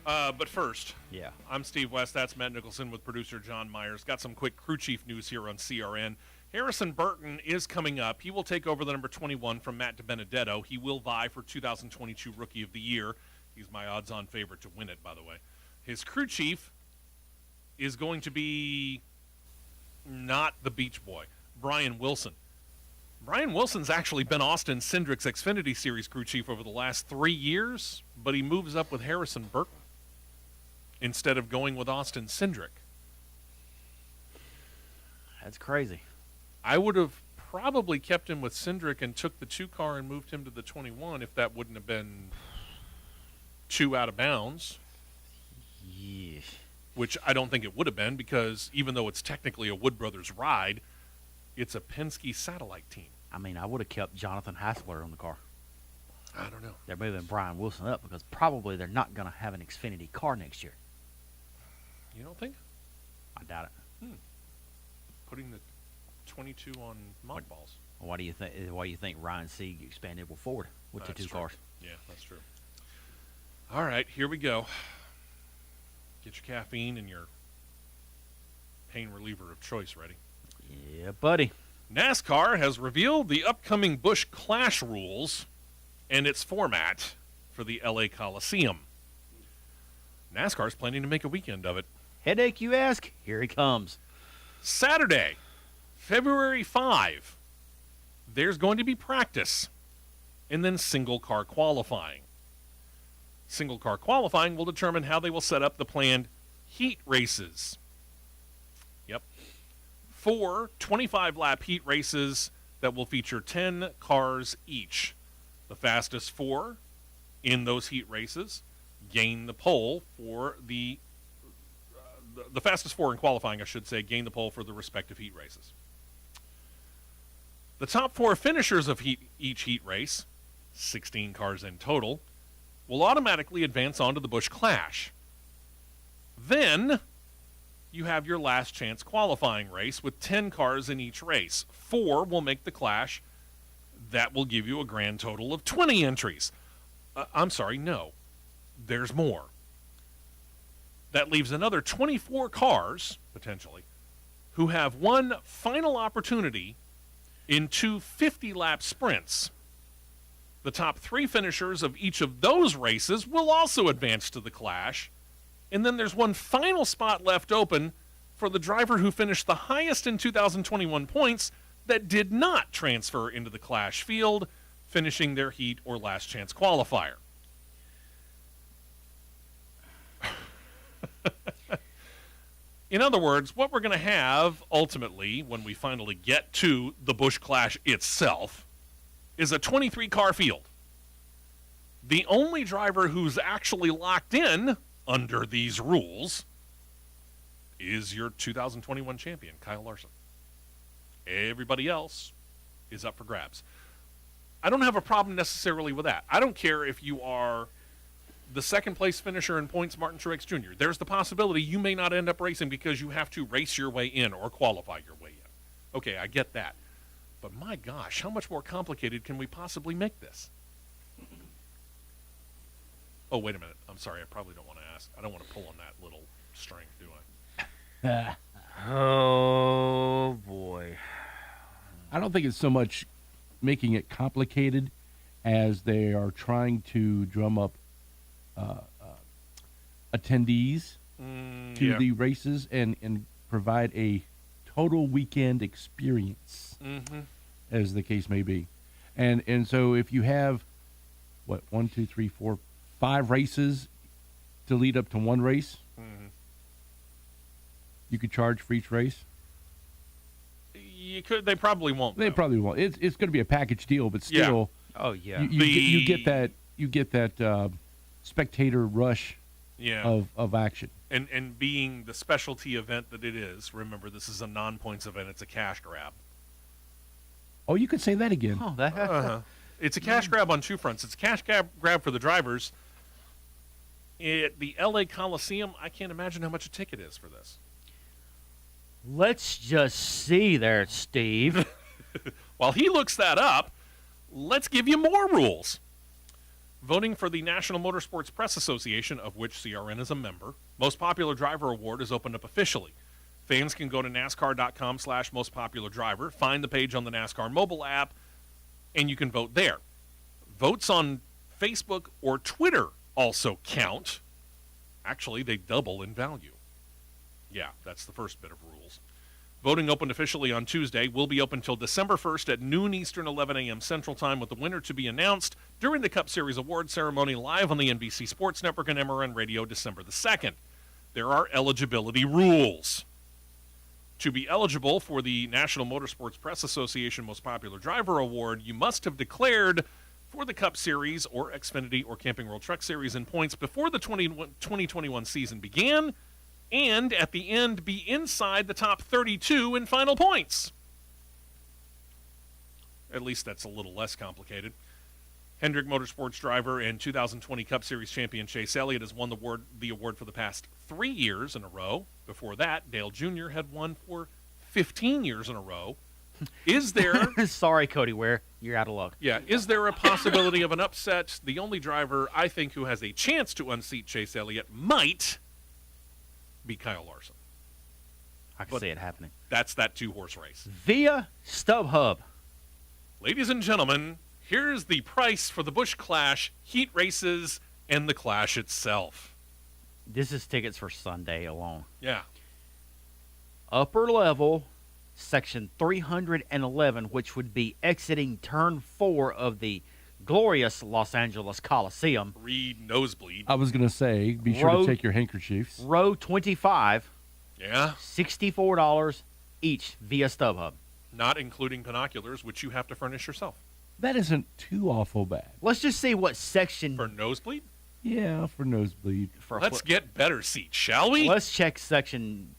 Yeah. But first, Yeah. I'm Steve West. That's Matt Nicholson with producer John Myers. Got some quick crew chief news here on CRN. Harrison Burton is coming up. He will take over the number 21 from Matt DiBenedetto. He will vie for 2022 Rookie of the Year. He's my odds-on favorite to win it, by the way. His crew chief is going to be not the Beach Boy, Brian Wilson. Brian Wilson's actually been Austin Cindric's Xfinity Series crew chief over the last 3 years, but he moves up with Harrison Burton instead of going with Austin Cindric. That's crazy. I would have probably kept him with Cindric and took the 2 car and moved him to the 21 if that wouldn't have been 2 out of bounds. Yeah. Which I don't think it would have been, because even though it's technically a Wood Brothers ride, it's a Penske satellite team. I mean, I would have kept Jonathan Hassler on the car. I don't know. They're moving Brian Wilson up because probably they're not going to have an Xfinity car next year. You don't think? I doubt it. Putting the 22 on mothballs. Why do you think Ryan Sieg expanded with Ford with the 2 true. cars? Yeah, that's true. All right, here we go. Get your caffeine and your pain reliever of choice ready. Yeah, buddy. NASCAR has revealed the upcoming Busch Clash rules and its format for the LA Coliseum. NASCAR is planning to make a weekend of it. Headache, you ask? Here he comes. Saturday, February 5, there's going to be practice and then single-car qualifying. Single-car qualifying will determine how they will set up the planned heat races. Yep. 4 25-lap heat races that will feature 10 cars each. The fastest 4 in those heat races gain the pole for the fastest 4 in qualifying, I should say, gain the pole for the respective heat races. The top 4 finishers of each heat race, 16 cars in total, will automatically advance onto the Busch Clash. Then you have your last chance qualifying race with 10 cars in each race. 4 will make the Clash. That will give you a grand total of 20 entries. I'm sorry, no. There's more. That leaves another 24 cars, potentially, who have one final opportunity in 2 50-lap sprints. The top 3 finishers of each of those races will also advance to the Clash. And then there's one final spot left open for the driver who finished the highest in 2021 points that did not transfer into the Clash field, finishing their heat or last chance qualifier. In other words, what we're going to have ultimately when we finally get to the Busch Clash itself is a 23-car field. The only driver who's actually locked in under these rules is your 2021 champion, Kyle Larson. Everybody else is up for grabs. I don't have a problem necessarily with that. I don't care if you are the second-place finisher in points, Martin Truex Jr. There's the possibility you may not end up racing because you have to race your way in or qualify your way in. Okay, I get that. But my gosh, how much more complicated can we possibly make this? Oh, wait a minute. I'm sorry. I probably don't want to ask. I don't want to pull on that little string, do I? Oh, boy. I don't think it's so much making it complicated as they are trying to drum up attendees to the races and provide a total weekend experience, as the case may be. And so if you have, 1, 2, 3, 4, 5 races to lead up to one race, you could charge for each race. You could. They probably won't. They probably won't. It's going to be a package deal, but still, Oh, yeah. you get that spectator rush of action. And being the specialty event that it is, remember, this is a non-points event. It's a cash grab. Oh, you could say that again. Oh, It's a cash grab on 2 fronts. It's a cash grab for the drivers. At the LA Coliseum, I can't imagine how much a ticket is for this. Let's just see there, Steve. While he looks that up, let's give you more rules. Voting for the National Motorsports Press Association, of which CRN is a member, Most Popular Driver Award is opened up officially. Fans can go to NASCAR.com/most popular driver, find the page on the NASCAR mobile app, and you can vote there. Votes on Facebook or Twitter also count. Actually, they double in value. Yeah, that's the first bit of rules. Voting opened officially on Tuesday, will be open until December 1st at noon Eastern, 11 a.m. Central Time, with the winner to be announced during the Cup Series award ceremony live on the NBC Sports Network and MRN Radio December the 2nd. There are eligibility rules. To be eligible for the National Motorsports Press Association Most Popular Driver Award, you must have declared for the Cup Series or Xfinity or Camping World Truck Series in points before the 2021 season began, and at the end be inside the top 32 in final points. At least that's a little less complicated. Hendrick Motorsports driver and 2020 Cup Series champion Chase Elliott has won the award for the past 3 years in a row. Before that, Dale Jr. had won for 15 years in a row. Is there... Sorry, Cody Ware. You're out of luck. Yeah. Is there a possibility of an upset? The only driver I think who has a chance to unseat Chase Elliott might be Kyle Larson. I can see it happening. That's that two-horse race. Via StubHub. Ladies and gentlemen, here's the price for the Busch Clash, heat races, and the Clash itself. This is tickets for Sunday alone. Yeah. Upper level, section 311, which would be exiting turn 4 of the glorious Los Angeles Coliseum. Reed nosebleed. I was going to say, be sure to take your handkerchiefs. Row 25. Yeah. $64 each via StubHub. Not including binoculars, which you have to furnish yourself. That isn't too awful bad. Let's just see what section... For nosebleed? Yeah, for nosebleed. Let's get better seats, shall we? Let's check section...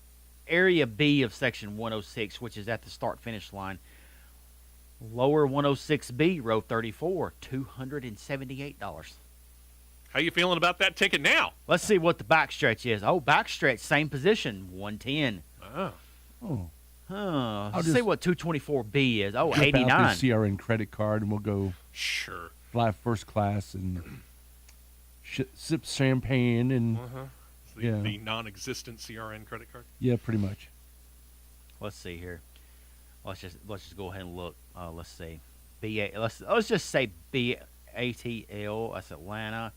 Area B of section 106, which is at the start-finish line. Lower 106B, row 34, $278. How you feeling about that ticket now? Let's see what the backstretch is. Oh, backstretch, same position, 110. Oh. Let's see what 224B is. Oh, 89. Out the CRN credit card, and we'll go Sure. fly first class and sip champagne and The non-existent CRN credit card. Yeah, pretty much. Let's see here. Let's just go ahead and look. Let's see. Let's just say BATL. That's Atlanta.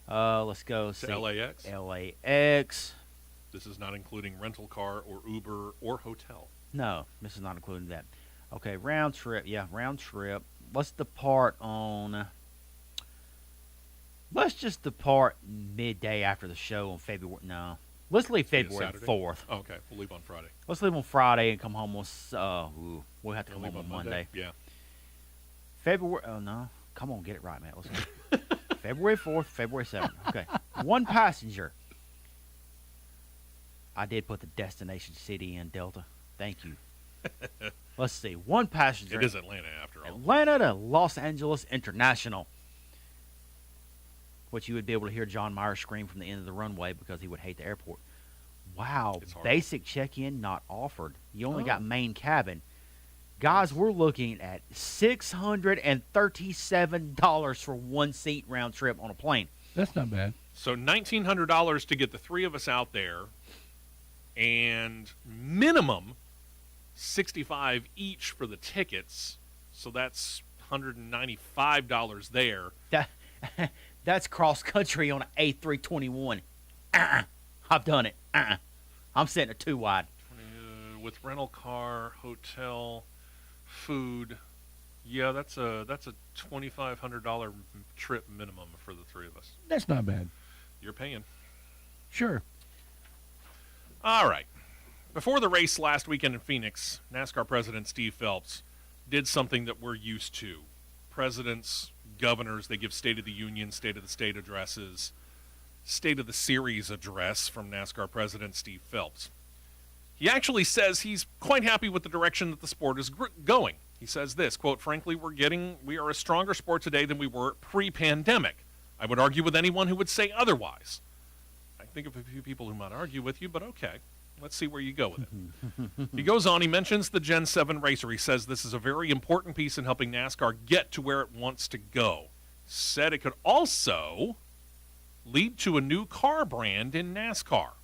Let's go see LAX. LAX. This is not including rental car or Uber or hotel. No, this is not including that. Okay, round trip. Yeah, round trip. Let's depart on. Let's just depart midday after the show on February. No, let's leave February 4th. Oh, okay, we'll leave on Friday. Let's leave on Friday and come home on. We'll have to come leave home on Monday. Yeah. February. Oh no, come on, get it right, man. Let's go. February 4th, February 7th. Okay, one passenger. I did put the destination city in Delta. Thank you. Let's see. One passenger. It is Atlanta after all. Atlanta to Los Angeles International. Which you would be able to hear John Mayer scream from the end of the runway because he would hate the airport. Wow. Basic check-in not offered. You only got main cabin. Guys, we're looking at $637 for one seat round trip on a plane. That's not bad. So $1,900 to get the three of us out there, and minimum $65 each for the tickets. So that's $195 there. That's cross country on an A321. I've done it. I'm sitting a 2 wide. With rental car, hotel, food. Yeah, that's a $2,500 trip minimum for the three of us. That's not bad. You're paying. Sure. All right. Before the race last weekend in Phoenix, NASCAR President Steve Phelps did something that we're used to. Presidents, governors, they give State of the Union, State of the State addresses, State of the Series address from NASCAR President Steve Phelps. He actually says he's quite happy with the direction that the sport is going. He says this, quote, "Frankly, we are a stronger sport today than we were pre-pandemic. I would argue with anyone who would say otherwise." I think of a few people who might argue with you, but okay. Let's see where you go with it. He goes on, he mentions the Gen 7 racer. He says this is a very important piece in helping NASCAR get to where it wants to go. Said it could also lead to a new car brand in NASCAR.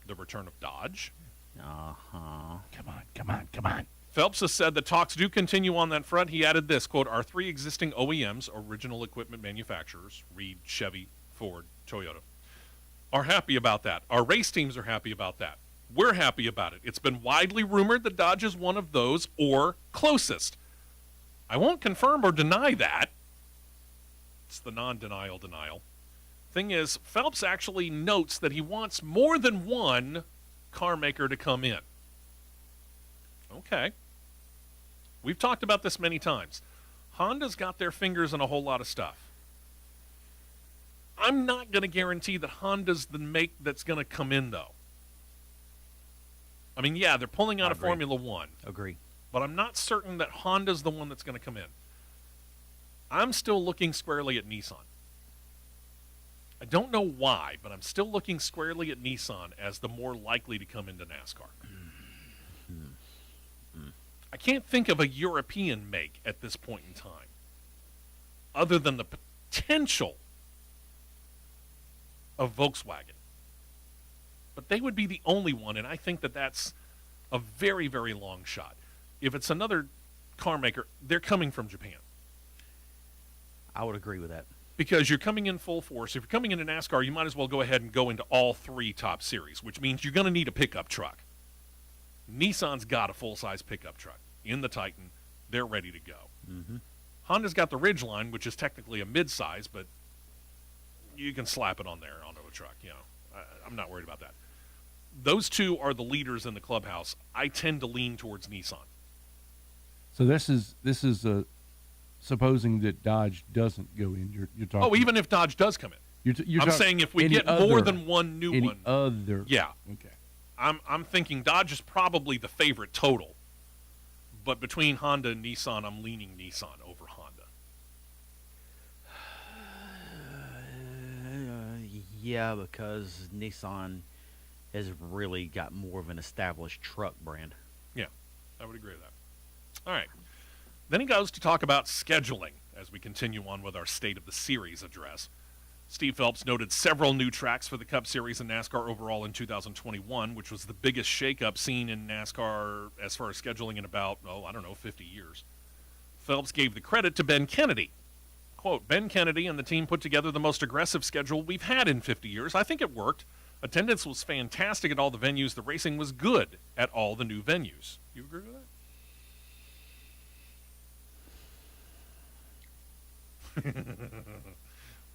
The return of Dodge. Come on. Phelps has said that talks do continue on that front. He added this, quote, "Our three existing OEMs, original equipment manufacturers, Reed, Chevy, Ford, Toyota, are happy about that. Our race teams are happy about that. We're happy about it. It's been widely rumored that Dodge is one of those or closest. I won't confirm or deny that." It's the non-denial denial. Thing is, Phelps actually notes that he wants more than one car maker to come in. Okay. We've talked about this many times. Honda's got their fingers in a whole lot of stuff. I'm not going to guarantee that Honda's the make that's going to come in, though. I mean, yeah, they're pulling out of Formula One. Agree. But I'm not certain that Honda's the one that's going to come in. I'm still looking squarely at Nissan. I don't know why, but I'm still looking squarely at Nissan as the more likely to come into NASCAR. I can't think of a European make at this point in time, other than the potential of Volkswagen. But they would be the only one, and I think that that's a very, very long shot. If it's another car maker, they're coming from Japan. I would agree with that. Because you're coming in full force. If you're coming into NASCAR, you might as well go ahead and go into all three top series, which means you're going to need a pickup truck. Nissan's got a full-size pickup truck in the Titan. They're ready to go. Mm-hmm. Honda's got the Ridgeline, which is technically a mid-size, but you can slap it on there onto a truck. You know, I'm not worried about that. Those two are the leaders in the clubhouse. I tend to lean towards Nissan. So this is supposing that Dodge doesn't go in. You're talking. Oh, even if Dodge does come in. You're I'm saying if we get more than one new one. Other. Yeah. Okay. I'm thinking Dodge is probably the favorite total. But between Honda and Nissan, I'm leaning Nissan over Honda. Yeah, because Nissan has really got more of an established truck brand. Yeah, I would agree with that. All right. Then he goes to talk about scheduling as we continue on with our State of the Series address. Steve Phelps noted several new tracks for the Cup Series and NASCAR overall in 2021, which was the biggest shakeup seen in NASCAR as far as scheduling in about, 50 years. Phelps gave the credit to Ben Kennedy. Quote, Ben Kennedy and the team put together the most aggressive schedule we've had in 50 years. I think it worked. Attendance was fantastic at all the venues. The racing was good at all the new venues. You agree with that?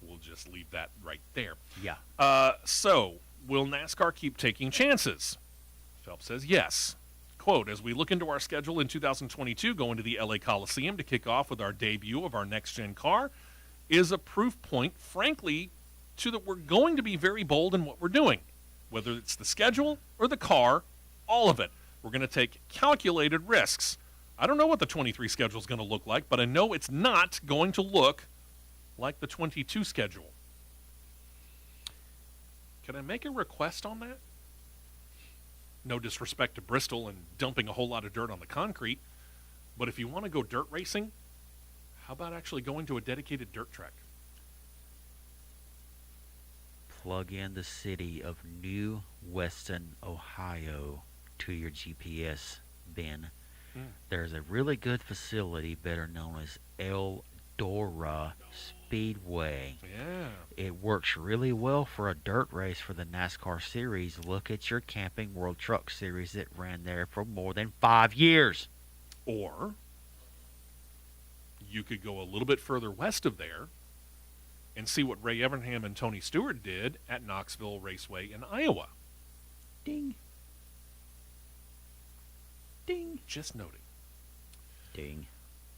We'll just leave that right there. Yeah. So, will NASCAR keep taking chances? Phelps says yes. Quote, as we look into our schedule in 2022, going to the LA Coliseum to kick off with our debut of our next-gen car is a proof point, frankly, to that we're going to be very bold in what we're doing. Whether it's the schedule or the car, all of it. We're going to take calculated risks. I don't know what the 23 schedule is going to look like, but I know it's not going to look like the 22 schedule. Can I make a request on that? No disrespect to Bristol and dumping a whole lot of dirt on the concrete, but if you want to go dirt racing, how about actually going to a dedicated dirt track? Plug in the city of New Weston, Ohio to your GPS, Ben. There's a really good facility, better known as Eldora Speedway. Yeah. It works really well for a dirt race for the NASCAR series. Look at your Camping World Truck Series that ran there for more than 5 years. Or you could go a little bit further west of there and see what Ray Evernham and Tony Stewart did at Knoxville Raceway in Iowa. Ding. Ding. Just noting. Ding.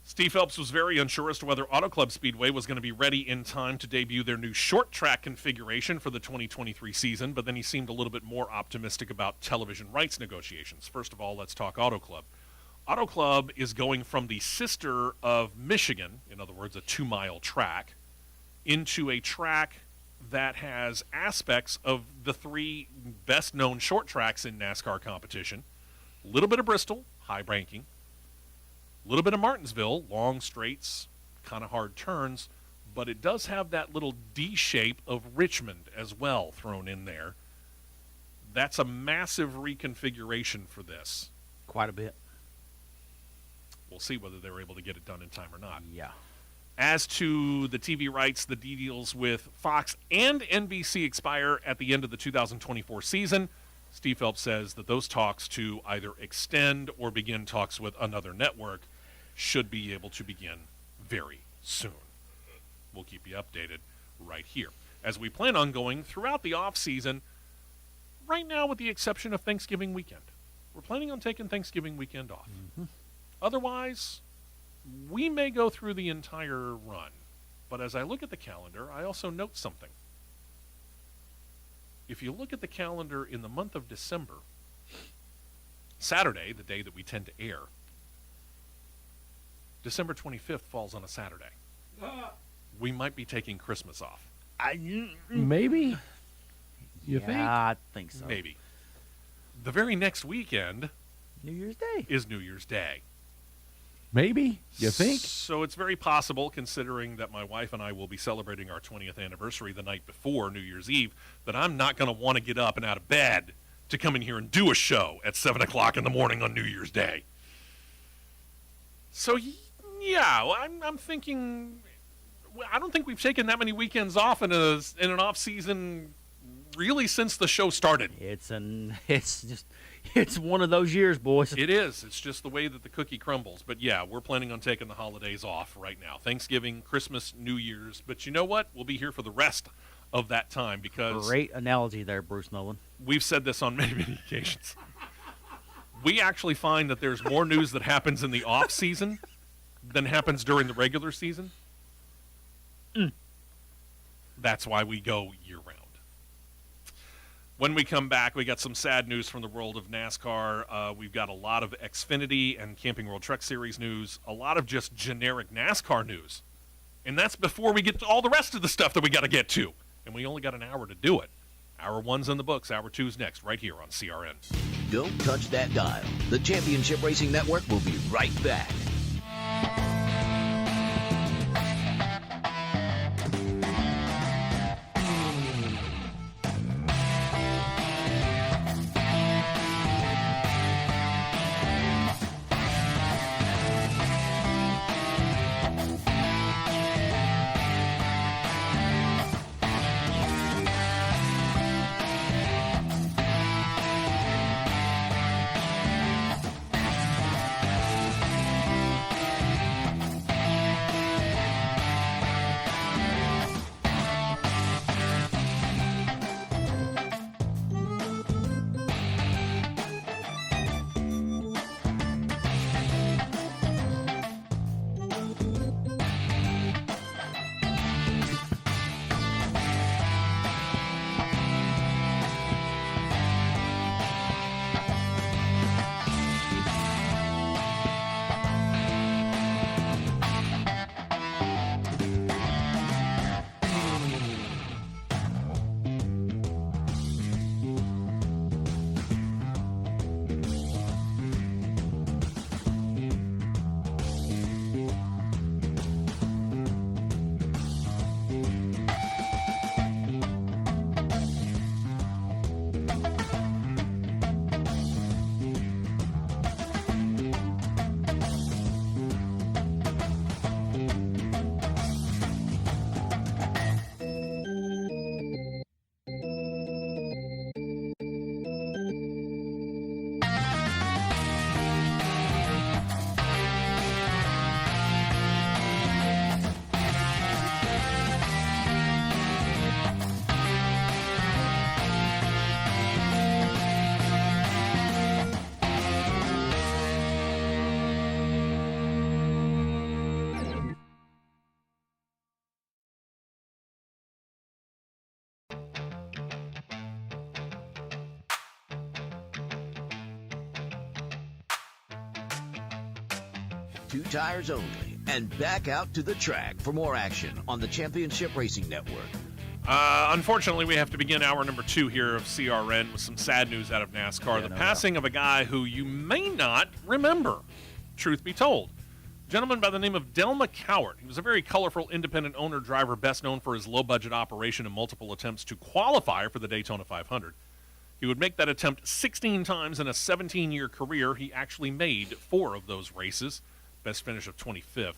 Steve Phelps was very unsure as to whether Auto Club Speedway was going to be ready in time to debut their new short track configuration for the 2023 season, but then he seemed a little bit more optimistic about television rights negotiations. First of all, let's talk Auto Club. Auto Club is going from the sister of Michigan, in other words, a 2-mile track, into a track that has aspects of the 3 best-known short tracks in NASCAR competition. A little bit of Bristol, high ranking. A little bit of Martinsville, long straights, kind of hard turns. But it does have that little D shape of Richmond as well thrown in there. That's a massive reconfiguration for this. Quite a bit. We'll see whether they were able to get it done in time or not. Yeah. As to the TV rights, the deals with Fox and NBC expire at the end of the 2024 season. Steve Phelps says that those talks to either extend or begin talks with another network should be able to begin very soon. We'll keep you updated right here, as we plan on going throughout the off-season, right now with the exception of Thanksgiving weekend. we're planning on taking Thanksgiving weekend off. Otherwise, we may go through the entire run. But as I look at the calendar, I also note something. If you look at the calendar in the month of December, Saturday, the day that we tend to air, December 25th falls on a Saturday. We might be taking Christmas off. Maybe? You think? I think so. Maybe. The very next weekend New Year's Day. is New Year's Day. Maybe? You think? So it's very possible, considering that my wife and I will be celebrating our 20th anniversary the night before New Year's Eve, that I'm not going to want to get up and out of bed to come in here and do a show at 7 o'clock in the morning on New Year's Day. So, yeah, I'm thinking, I don't think we've taken that many weekends off in an off season really since the show started. It's one of those years, boys. It is. It's just the way that the cookie crumbles. But yeah, we're planning on taking the holidays off right now. Thanksgiving, Christmas, New Year's. But you know what? We'll be here for the rest of that time because Great analogy there, Bruce Nolan. we've said this on many, many occasions. We actually find that there's more news that happens in the off season than happens during the regular season. That's why we go year-round. When we come back, we got some sad news from the world of NASCAR. We've got a lot of Xfinity and Camping World Truck Series news, a lot of just generic NASCAR news. And that's before we get to all the rest of the stuff that we got to get to. And we only got an hour to do it. Hour 1's in the books. Hour 2's next, right here on CRN. Don't touch that dial. The Championship Racing Network will be right back. Two tires only, and back out to the track for more action on the Championship Racing Network. Unfortunately, we have to begin hour number 2 here of CRN with some sad news out of NASCAR. The passing of a guy who you may not remember, truth be told. A gentleman by the name of Delma Cowart. He was a very colorful independent owner driver, best known for his low-budget operation and multiple attempts to qualify for the Daytona 500. He would make that attempt 16 times in a 17-year career. He actually made 4 of those races. Best finish of 25th.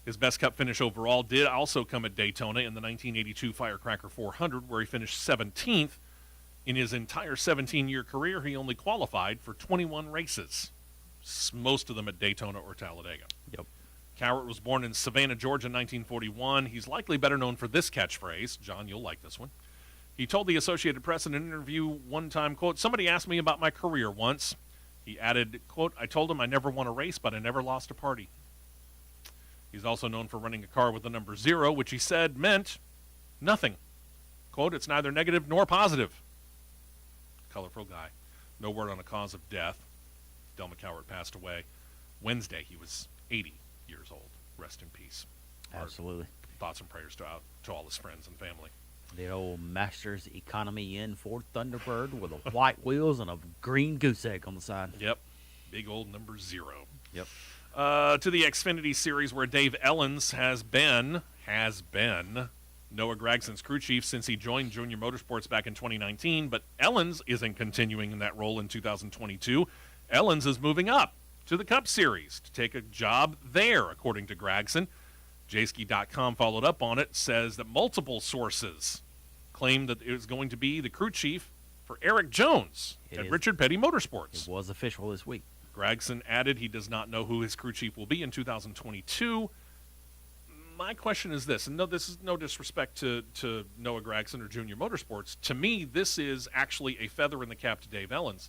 His best Cup finish overall did also come at Daytona in the 1982 Firecracker 400, where he finished 17th. In his entire 17-year career, he only qualified for 21 races, most of them at Daytona or Talladega. Yep. Cowart was born in Savannah, Georgia in 1941. He's likely better known for this catchphrase. John, you'll like this one. He told the Associated Press in an interview one time, quote, "Somebody asked me about my career once. He added, quote, "I told him I never won a race, but I never lost a party." He's also known for running a car with the number 0, which he said meant nothing. Quote, "It's neither negative nor positive." Colorful guy. No word on a cause of death. Del McCowart passed away Wednesday. He was 80 years old. Rest in peace. Absolutely. Our thoughts and prayers to all his friends and family. The old Masters Economy Inn Ford Thunderbird with a white wheels and a green goose egg on the side. Yep. Big old number 0. Yep. To the Xfinity Series, where Dave Ellens has been Noah Gragson's crew chief since he joined Junior Motorsports back in 2019, but Ellens isn't continuing in that role in 2022. Ellens is moving up to the Cup Series to take a job there, according to Gragson. Jayski.com followed up on it, says that multiple sources claim that it was going to be the crew chief for Eric Jones at Richard Petty Motorsports. It was official this week. Gragson added he does not know who his crew chief will be in 2022. My question is this, and no, this is no disrespect to Noah Gragson or Junior Motorsports. To me, this is actually a feather in the cap to Dave Ellens.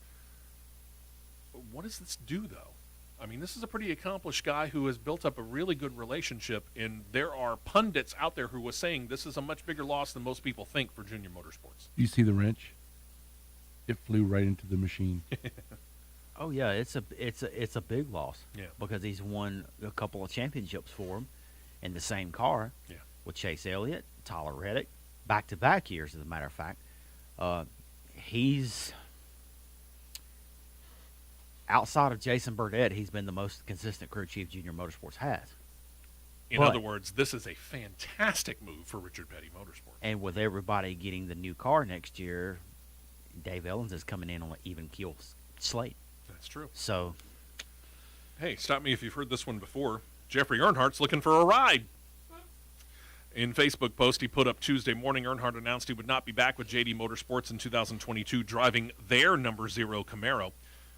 What does this do, though? I mean, this is a pretty accomplished guy who has built up a really good relationship, and there are pundits out there who are saying this is a much bigger loss than most people think for Junior Motorsports. Do you see the wrench? It flew right into the machine. Oh yeah, it's a big loss. Yeah. Because he's won a couple of championships for him in the same car. Yeah. With Chase Elliott, Tyler Reddick, back-to-back years, as a matter of fact. He's outside of Jason Burdett, he's been the most consistent crew chief Junior Motorsports has. In other words, this is a fantastic move for Richard Petty Motorsports. And with everybody getting the new car next year, Dave Ellens is coming in on an even keel slate. That's true. So, hey, stop me if you've heard this one before. Jeffrey Earnhardt's looking for a ride. In Facebook post he put up Tuesday morning, Earnhardt announced he would not be back with JD Motorsports in 2022 driving their number 0 Camaro.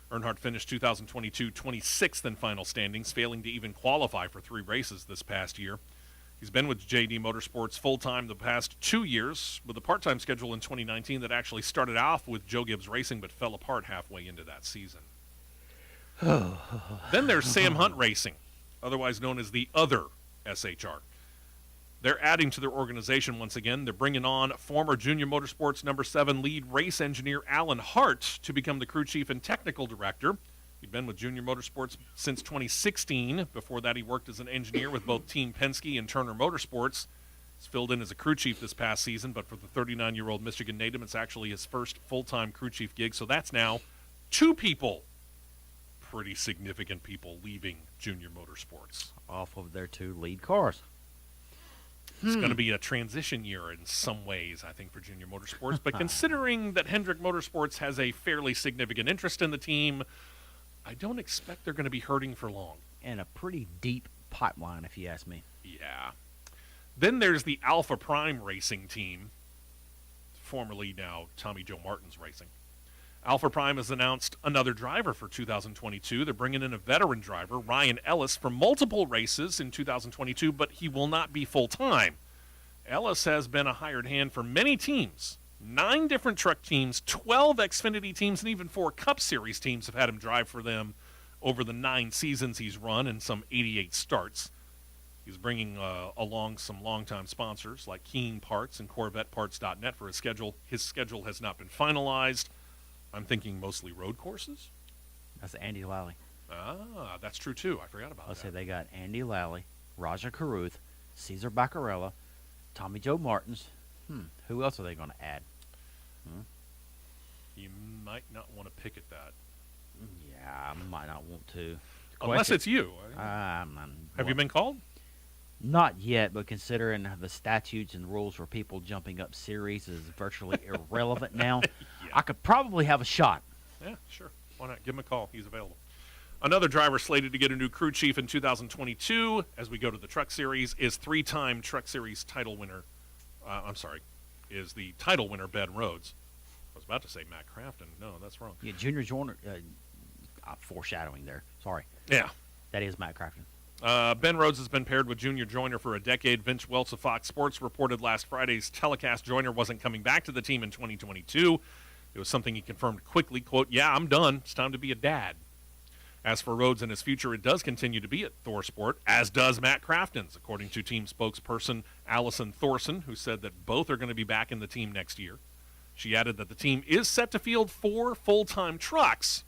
Earnhardt finished 2022 26th in final standings, failing to even qualify for 3 races this past year. He's been with JD Motorsports full-time the past 2 years, with a part-time schedule in 2019 that actually started off with Joe Gibbs Racing but fell apart halfway into that season. Then there's Sam Hunt Racing, otherwise known as the other SHR. They're adding to their organization once again. They're bringing on former Junior Motorsports number 7 lead race engineer Alan Hart to become the crew chief and technical director. He'd been with Junior Motorsports since 2016. Before that, he worked as an engineer with both Team Penske and Turner Motorsports. He's filled in as a crew chief this past season, but for the 39-year-old Michigan native, it's actually his first full-time crew chief gig. So that's now 2 people, pretty significant people, leaving Junior Motorsports. Off of their 2 lead cars. It's going to be a transition year in some ways, I think, for Junior Motorsports. But considering that Hendrick Motorsports has a fairly significant interest in the team, I don't expect they're going to be hurting for long. And a pretty deep pipeline, if you ask me. Yeah. Then there's the Alpha Prime Racing team, formerly now Tommy Joe Martin's Racing. Alpha Prime has announced another driver for 2022. They're bringing in a veteran driver, Ryan Ellis, from multiple races in 2022, but he will not be full-time. Ellis has been a hired hand for many teams. 9 different truck teams, 12 Xfinity teams, and even 4 Cup Series teams have had him drive for them over the 9 seasons he's run and some 88 starts. He's bringing along some longtime sponsors like Keen Parts and CorvetteParts.net for his schedule. His schedule has not been finalized. I'm thinking mostly road courses. That's Andy Lally. Ah, that's true, too. I forgot about Let's that. say they got Andy Lally, Raja Carruth, Cesar Baccarella, Tommy Joe Martins. Who else are they going to add? You might not want to pick at that. Yeah, I might not want to. Unless it's you. Have you been called? Not yet, but considering the statutes and rules for people jumping up series is virtually irrelevant now, Yeah. I could probably have a shot. Yeah, sure. Why not? Give him a call. He's available. Another driver slated to get a new crew chief in 2022, as we go to the Truck Series, is 3-time Truck Series title winner. Is the title winner Ben Rhodes. I was about to say Matt Crafton. No, that's wrong. Yeah, Junior Joyner, foreshadowing there. Sorry. Yeah. That is Matt Crafton. Ben Rhodes has been paired with Junior Joyner for a decade. Vince Welch of Fox Sports reported last Friday's telecast Joyner wasn't coming back to the team in 2022. It was something he confirmed quickly. Quote, "Yeah, I'm done. It's time to be a dad." As for Rhodes and his future, it does continue to be at ThorSport, as does Matt Crafton's, according to team spokesperson Allison Thorson, who said that both are going to be back in the team next year. She added that the team is set to field 4 full-time trucks,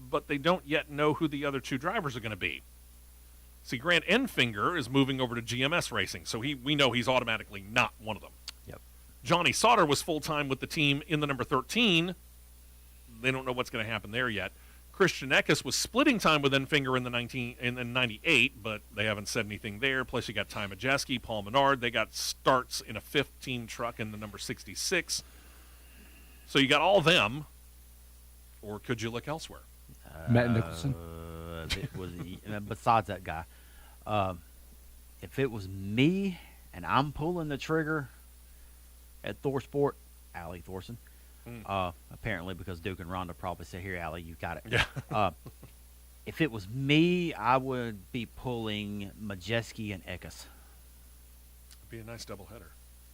but they don't yet know who the other 2 drivers are going to be. See, Grant Enfinger is moving over to GMS Racing, so we know he's automatically not one of them. Yep. Johnny Sauter was full-time with the team in the number 13. They don't know what's going to happen there yet. Christian Eckes was splitting time with Enfinger in the 98, but they haven't said anything there. Plus, you got Ty Majeski, Paul Menard. They got starts in a 15 truck in the number 66. So you got all them, or could you look elsewhere? Matt Nicholson. It was besides that guy. If it was me and I'm pulling the trigger at ThorSport, Allie Thorson. Apparently, because Duke and Rhonda probably say, "Here, Allie, you got it." Yeah. If it was me, I would be pulling Majeski and Eckes. It'd be a nice doubleheader.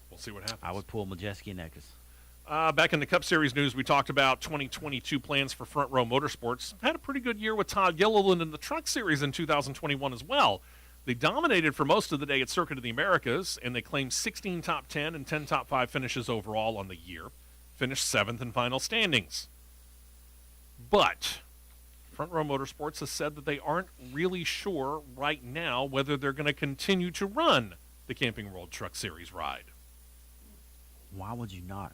We'll see what happens. I would pull Majeski and Eckes. Back in the Cup Series news, we talked about 2022 plans for Front Row Motorsports. Had a pretty good year with Todd Gilliland in the Truck Series in 2021 as well. They dominated for most of the day at Circuit of the Americas, and they claimed 16 top 10 and 10 top 5 finishes overall on the year. Finished 7th in final standings. But Front Row Motorsports has said that they aren't really sure right now whether they're going to continue to run the Camping World Truck Series ride. Why would you not?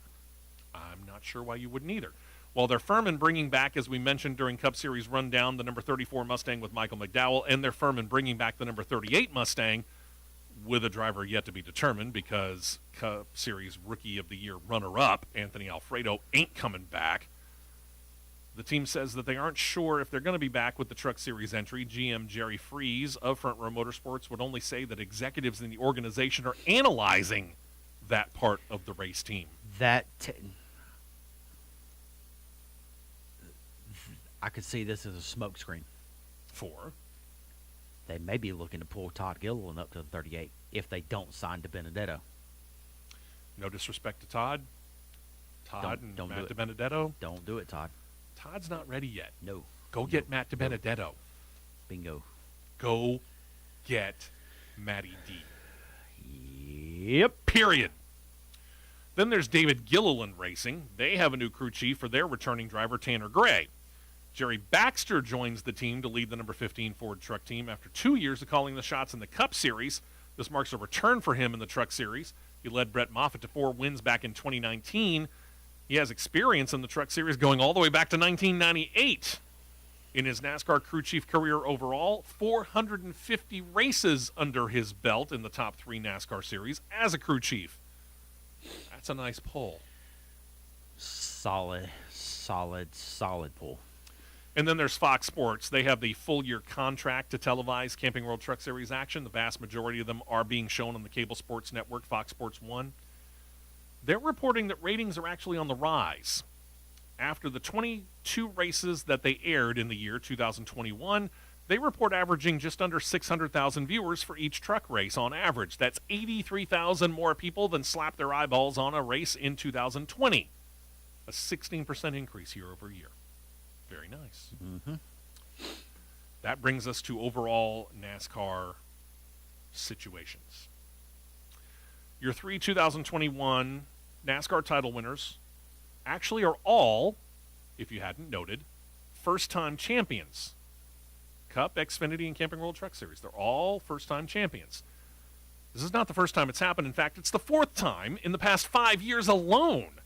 I'm not sure why you wouldn't either. Well, they're firm in bringing back, as we mentioned during Cup Series Rundown, the number 34 Mustang with Michael McDowell, and they're firm in bringing back the number 38 Mustang with a driver yet to be determined, because Cup Series Rookie of the Year runner-up Anthony Alfredo ain't coming back. The team says that they aren't sure if they're going to be back with the Truck Series entry. GM Jerry Freese of Front Row Motorsports would only say that executives in the organization are analyzing that part of the race team. I could see this as a smokescreen. For? They may be looking to pull Todd Gilliland up to the 38 if they don't sign to Benedetto. No disrespect to Todd. Todd Don't and Matt do it. DiBenedetto. Don't do it, Todd. Todd's not ready yet. No. Go get Matt DiBenedetto. Bingo. Go get Matty D. Yep. Period. Then there's David Gilliland Racing. They have a new crew chief for their returning driver, Tanner Gray. Jerry Baxter joins the team to lead the number 15 Ford truck team after 2 years of calling the shots in the Cup Series. This marks a return for him in the Truck Series. He led Brett Moffitt to 4 wins back in 2019. He has experience in the Truck Series going all the way back to 1998. In his NASCAR crew chief career overall, 450 races under his belt in the top 3 NASCAR series as a crew chief. That's a nice pull. Solid pull. And then there's Fox Sports. They have the full-year contract to televise Camping World Truck Series action. The vast majority of them are being shown on the cable sports network, Fox Sports 1. They're reporting that ratings are actually on the rise. After the 22 races that they aired in the year 2021, they report averaging just under 600,000 viewers for each truck race on average. That's 83,000 more people than slapped their eyeballs on a race in 2020. A 16% increase year over year. Very nice. Mm-hmm. That brings us to overall NASCAR situations. Your 3 2021 NASCAR title winners actually are all, if you hadn't noted, first-time champions. Cup, Xfinity, and Camping World Truck Series. They're all first-time champions. This is not the first time it's happened. In fact, it's the 4th time in the past 5 years alone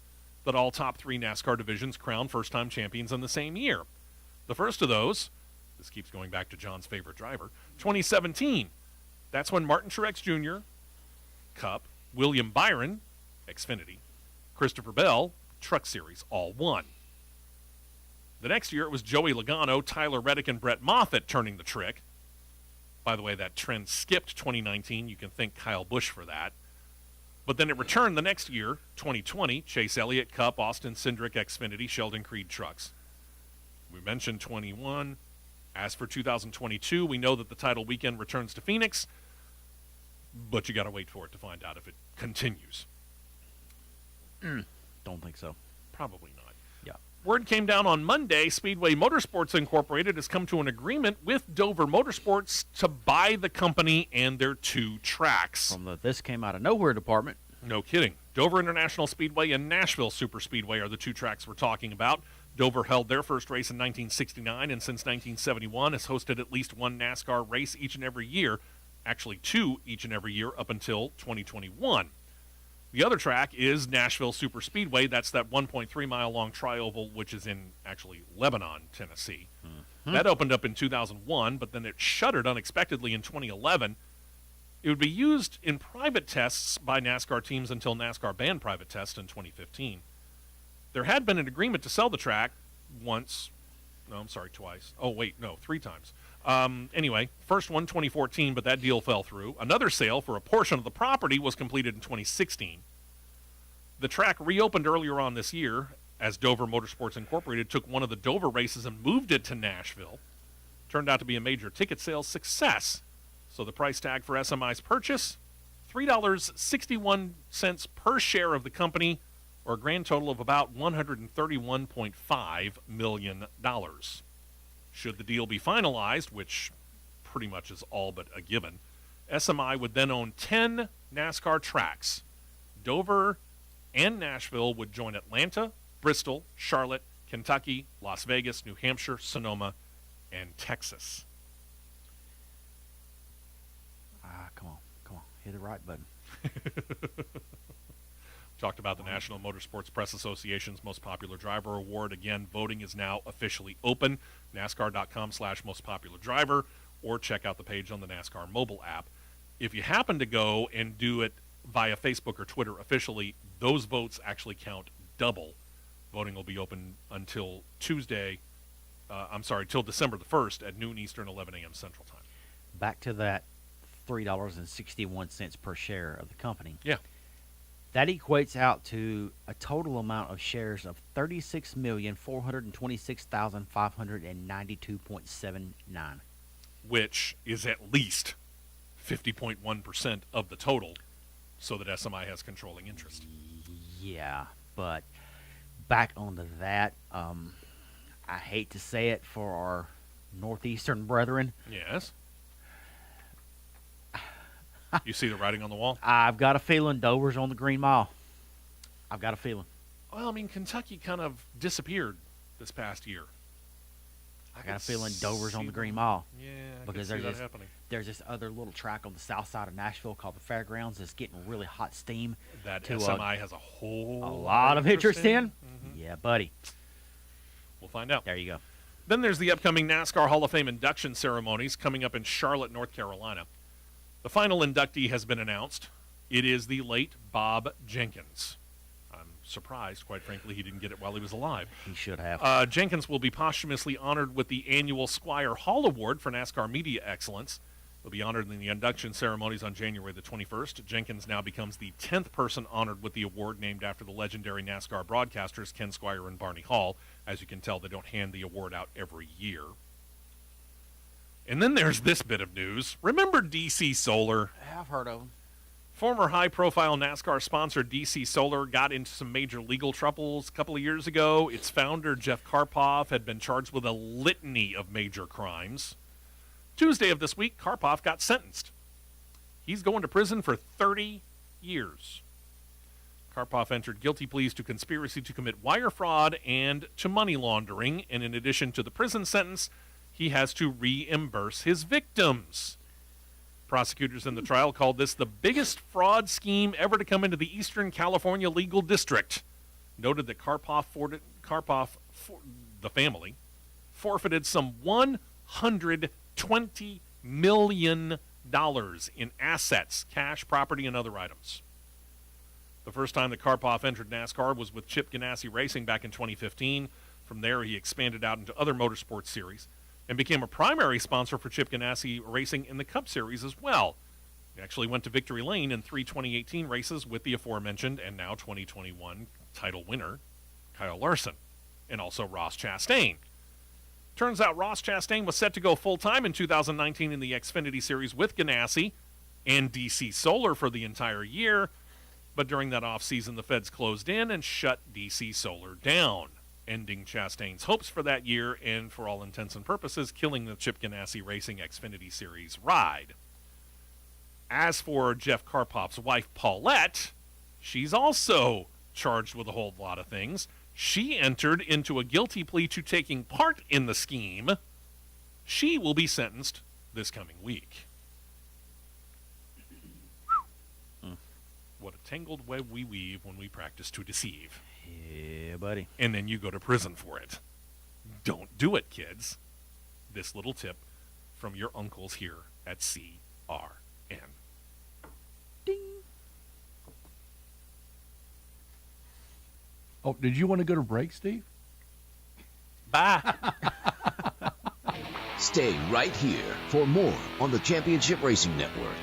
that all top 3 NASCAR divisions crown first-time champions in the same year. The first of those, this keeps going back to John's favorite driver, 2017. That's when Martin Truex Jr., Cup, William Byron, Xfinity, Christopher Bell, Truck Series, all won. The next year, it was Joey Logano, Tyler Reddick, and Brett Moffitt turning the trick. By the way, that trend skipped 2019. You can thank Kyle Busch for that. But then it returned the next year, 2020, Chase Elliott, Cup, Austin Cindric, Xfinity, Sheldon Creed, Trucks. We mentioned 21. As for 2022, we know that the title weekend returns to Phoenix, but you got to wait for it to find out if it continues. Don't think so. Probably not. Yeah. Word came down on Monday. Speedway Motorsports Incorporated has come to an agreement with Dover Motorsports to buy the company and their 2 tracks. From the This Came Out of Nowhere department. No kidding. Dover International Speedway and Nashville Superspeedway are the 2 tracks we're talking about. Dover held their first race in 1969, and since 1971 has hosted at least 1 NASCAR race each and every year. Actually 2 each and every year up until 2021. The other track is Nashville Superspeedway. That's that 1.3-mile-long tri-oval, which is in, actually, Lebanon, Tennessee. Mm-hmm. That opened up in 2001, but then it shuttered unexpectedly in 2011. It would be used in private tests by NASCAR teams until NASCAR banned private tests in 2015. There had been an agreement to sell the track twice. 3 times. Anyway, first one, 2014, but that deal fell through. Another sale for a portion of the property was completed in 2016. The track reopened earlier on this year as Dover Motorsports Incorporated took one of the Dover races and moved it to Nashville. Turned out to be a major ticket sales success. So the price tag for SMI's purchase, $3.61 per share of the company, or a grand total of about $131.5 million. Should the deal be finalized, which pretty much is all but a given, SMI would then own 10 NASCAR tracks. Dover and Nashville would join Atlanta, Bristol, Charlotte, Kentucky, Las Vegas, New Hampshire, Sonoma, and Texas. Come on. Hit the right button. Talked about the National Motorsports Press Association's Most Popular Driver Award. Again, voting is now officially open. NASCAR.com/Most Popular Driver, or check out the page on the NASCAR mobile app. If you happen to go and do it via Facebook or Twitter officially, those votes actually count double. Voting will be open until till December the 1st at noon Eastern, 11 a.m. Central Time. Back to that $3.61 per share of the company. Yeah. That equates out to a total amount of shares of 36,426,592.79. Which is at least 50.1% of the total, so that SMI has controlling interest. Yeah, but back onto that, I hate to say it for our Northeastern brethren. Yes. You see the writing on the wall? I've got a feeling Dover's on the Green Mile. I've got a feeling. Well, I mean, Kentucky kind of disappeared this past year. I got a feeling Dover's on the Green Mile. Yeah, because there's this other little track on the south side of Nashville called the Fairgrounds that's getting really hot steam. That SMI has a lot of interest in. Mm-hmm. Yeah, buddy. We'll find out. There you go. Then there's the upcoming NASCAR Hall of Fame induction ceremonies coming up in Charlotte, North Carolina. The final inductee has been announced. It is the late Bob Jenkins. I'm surprised, quite frankly, he didn't get it while he was alive. He should have. Jenkins will be posthumously honored with the annual Squire Hall Award for NASCAR Media Excellence. He'll be honored in the induction ceremonies on January the 21st. Jenkins now becomes the 10th person honored with the award, named after the legendary NASCAR broadcasters Ken Squire and Barney Hall. As you can tell, they don't hand the award out every year. And then there's this bit of news. Remember DC Solar? I've heard of them. Former high-profile NASCAR sponsor DC Solar got into some major legal troubles a couple of years ago. Its founder, Jeff Karpoff, had been charged with a litany of major crimes. Tuesday of this week, Karpoff got sentenced. He's going to prison for 30 years. Karpoff entered guilty pleas to conspiracy to commit wire fraud and to money laundering, and in addition to the prison sentence, he has to reimburse his victims. Prosecutors in the trial called this the biggest fraud scheme ever to come into the Eastern California legal district. Noted that Karpoff, the family, forfeited some $120 million in assets, cash, property, and other items. The first time that Karpoff entered NASCAR was with Chip Ganassi Racing back in 2015. From there, he expanded out into other motorsports series and became a primary sponsor for Chip Ganassi Racing in the Cup Series as well. He actually went to victory lane in 3 2018 races with the aforementioned and now 2021 title winner, Kyle Larson, and also Ross Chastain. Turns out Ross Chastain was set to go full-time in 2019 in the Xfinity Series with Ganassi and DC Solar for the entire year, but during that offseason, the feds closed in and shut DC Solar down. ending Chastain's hopes for that year and, for all intents and purposes, killing the Chip Ganassi Racing Xfinity Series ride. As for Jeff Karpoff's wife, Paulette, she's also charged with a whole lot of things. She entered into a guilty plea to taking part in the scheme. She will be sentenced this coming week. What a tangled web we weave when we practice to deceive. Yeah, buddy. And then you go to prison for it. Don't do it, kids. This little tip from your uncles here at CRN. Ding. Oh, did you want to go to break, Steve? Bye. Stay right here for more on the Championship Racing Network.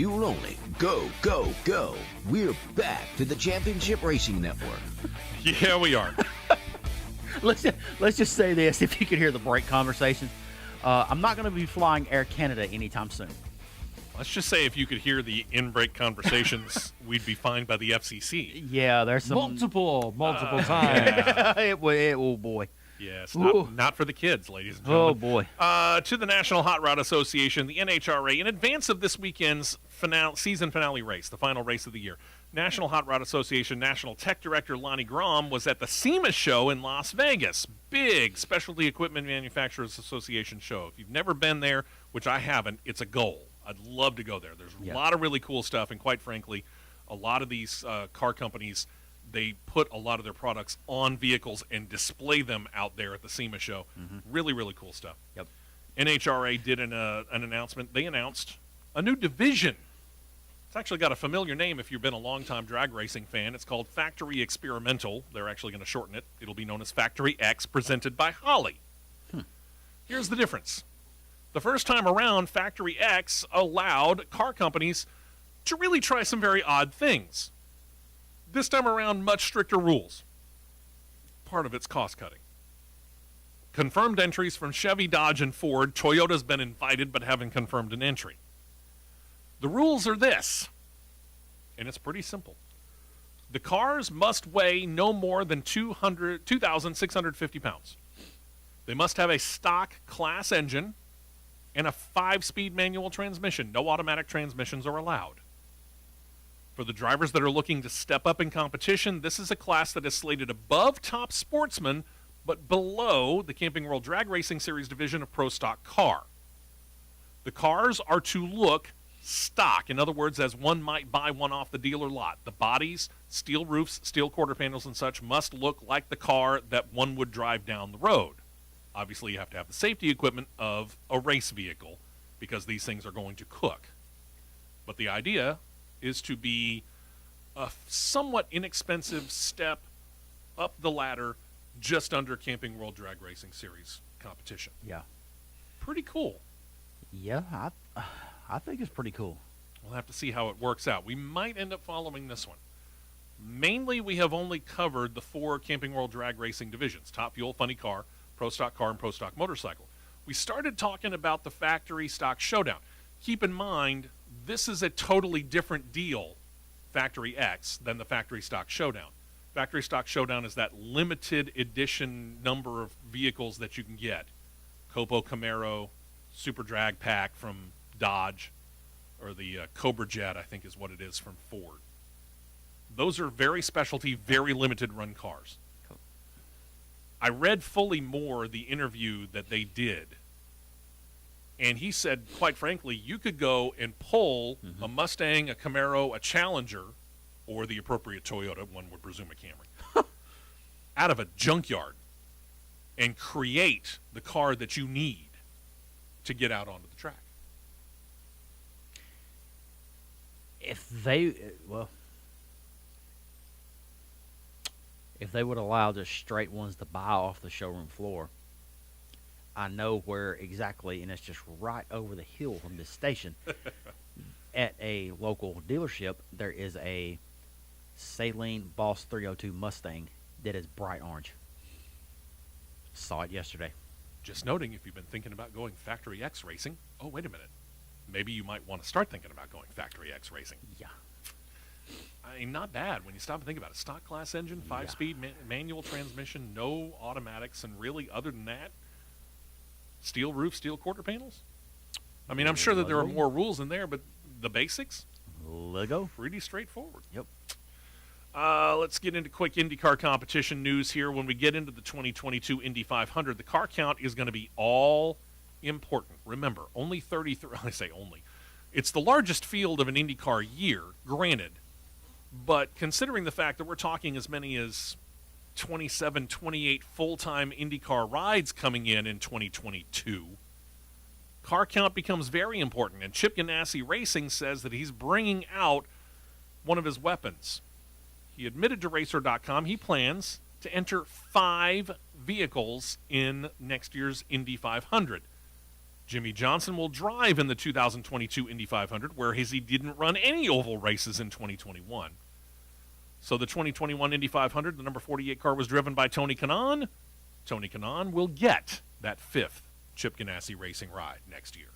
Fuel only. Go, go, go. We're back to the Championship Racing Network. Yeah, we are. Let's just say this, if you could hear the break conversations. I'm not going to be flying Air Canada anytime soon. Let's just say if you could hear the in-break conversations, we'd be fined by the FCC. Yeah, there's some... Multiple times. Yeah. Oh, boy. Yes, not for the kids, ladies and gentlemen. Oh, boy. To the National Hot Rod Association, the NHRA, in advance of this weekend's season finale race, the final race of the year, National Hot Rod Association National Tech Director Lonnie Grom was at the SEMA show in Las Vegas. Big Specialty Equipment Manufacturers Association show. If you've never been there, which I haven't, it's a goal. I'd love to go there. There's a lot of really cool stuff, and quite frankly, a lot of these car companies, they put a lot of their products on vehicles and display them out there at the SEMA show. Mm-hmm. Really, really cool stuff. Yep. NHRA did an announcement. They announced a new division. It's actually got a familiar name if you've been a long-time drag racing fan. It's called Factory Experimental. They're actually going to shorten it. It'll be known as Factory X, presented by Holley. Here's the difference. The first time around, Factory X allowed car companies to really try some very odd things. This time around, much stricter rules. Part of it's cost-cutting. Confirmed entries from Chevy, Dodge, and Ford. Toyota's been invited but haven't confirmed an entry. The rules are this, and it's pretty simple. The cars must weigh no more than 2,650 pounds. They must have a stock class engine and a 5-speed manual transmission. No automatic transmissions are allowed. For the drivers that are looking to step up in competition, this is a class that is slated above top sportsman, but below the Camping World Drag Racing Series division of Pro Stock Car. The cars are to look stock. In other words, as one might buy one off the dealer lot. The bodies, Steel roofs, steel quarter panels, and such must look like the car that one would drive down the road. Obviously, you have to have the safety equipment of a race vehicle because these things are going to cook. But the idea is to be a somewhat inexpensive step up the ladder just under Camping World Drag Racing Series competition. Yeah. Pretty cool. Yeah, I think it's pretty cool. We'll have to see how it works out. We might end up following this one. Mainly, we have only covered the 4 Camping World Drag Racing divisions: Top Fuel, Funny Car, Pro Stock Car, and Pro Stock Motorcycle. We started talking about the Factory Stock Showdown. Keep in mind, this is a totally different deal, Factory X, than the Factory Stock Showdown. Factory Stock Showdown is that limited edition number of vehicles that you can get. Copo Camaro, Super Drag Pack from Dodge, or the Cobra Jet, I think is what it is, from Ford. Those are very specialty, very limited run cars. Cool. I read Fully Moore, the interview that they did, and he said, quite frankly, you could go and pull a Mustang, a Camaro, a Challenger, or the appropriate Toyota, one would presume a Camry, out of a junkyard and create the car that you need to get out onto the track. If they would allow just straight ones to buy off the showroom floor, I know where exactly, and it's just right over the hill from this station. At a local dealership, there is a Saline Boss 302 Mustang that is bright orange. Saw it yesterday. Just noting, if you've been thinking about going Factory X racing, oh, wait a minute. Maybe you might want to start thinking about going Factory X racing. Yeah. I mean, not bad when you stop and think about it. Stock class engine, 5-speed manual transmission, no automatics, and really, other than that, steel roof, steel quarter panels. I mean, I'm sure that there are more rules in there, but the basics, Lego, pretty straightforward. Yep. Let's get into quick IndyCar competition news here. When we get into the 2022 Indy 500, the car count is going to be all important. Remember, only 33. I say only. It's the largest field of an IndyCar year, granted. But considering the fact that we're talking as many as 27, 28 full-time IndyCar rides coming in 2022, car count becomes very important. And Chip Ganassi Racing says that he's bringing out one of his weapons. He admitted to Racer.com he plans to enter 5 vehicles in next year's Indy 500. Jimmy Johnson will drive in the 2022 Indy 500, whereas he didn't run any oval races in 2021. So the 2021 Indy 500, the number 48 car, was driven by Tony Kanaan. Tony Kanaan will get that 5th Chip Ganassi Racing ride next year.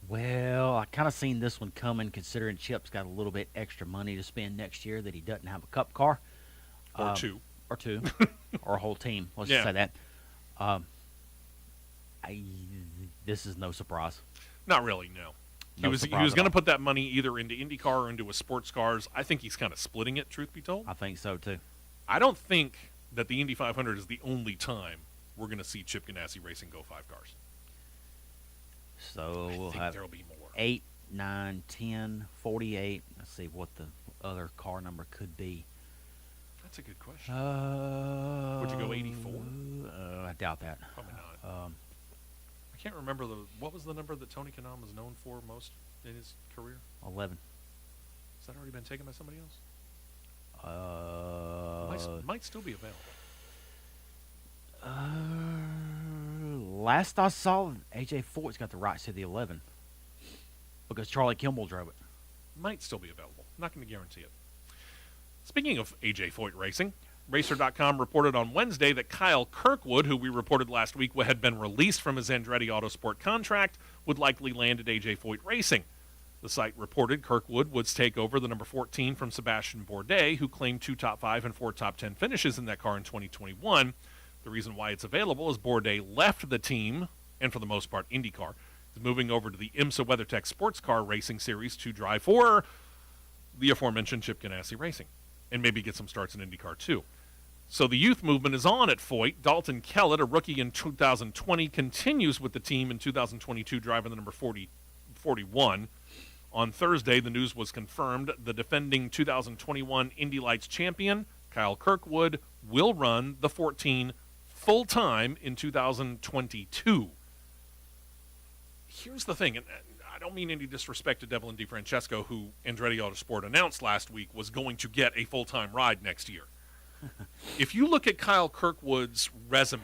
Well, I kind of seen this one coming, considering Chip's got a little bit extra money to spend next year that he doesn't have a cup car. Or two. Or a whole team. Let's Yeah. just say that. This is no surprise. Not really, no. He was going to put that money either into IndyCar or into a sports cars. I think he's kind of splitting it, truth be told. I think so, too. I don't think that the Indy 500 is the only time we're going to see Chip Ganassi Racing go 5 cars. So we'll I think have there'll be more. 8, 9, 10, 48. Let's see what the other car number could be. That's a good question. Would you go 84? I doubt that. Probably not. I can't remember what was the number that Tony Kanaan was known for most in his career? 11. Has that already been taken by somebody else? Might still be available. Last I saw, AJ Foyt's got the rights to the 11 because Charlie Kimball drove it. Might still be available. Not going to guarantee it. Speaking of AJ Foyt racing, Racer.com reported on Wednesday that Kyle Kirkwood, who we reported last week had been released from his Andretti Autosport contract, would likely land at AJ Foyt Racing. The site reported Kirkwood would take over the number 14 from Sebastian Bourdais, who claimed 2 top 5 and 4 top 10 finishes in that car in 2021. The reason why it's available is Bourdais left the team, and for the most part IndyCar, is moving over to the IMSA WeatherTech Sports Car Racing Series to drive for the aforementioned Chip Ganassi Racing, and maybe get some starts in IndyCar too. So the youth movement is on at Foyt. Dalton Kellett, a rookie in 2020, continues with the team in 2022, driving the number 41. On Thursday, the news was confirmed. The defending 2021 Indy Lights champion, Kyle Kirkwood, will run the 14 full-time in 2022. Here's the thing, and I don't mean any disrespect to Devlin DeFrancesco, who Andretti Autosport announced last week was going to get a full-time ride next year. If you look at Kyle Kirkwood's resume,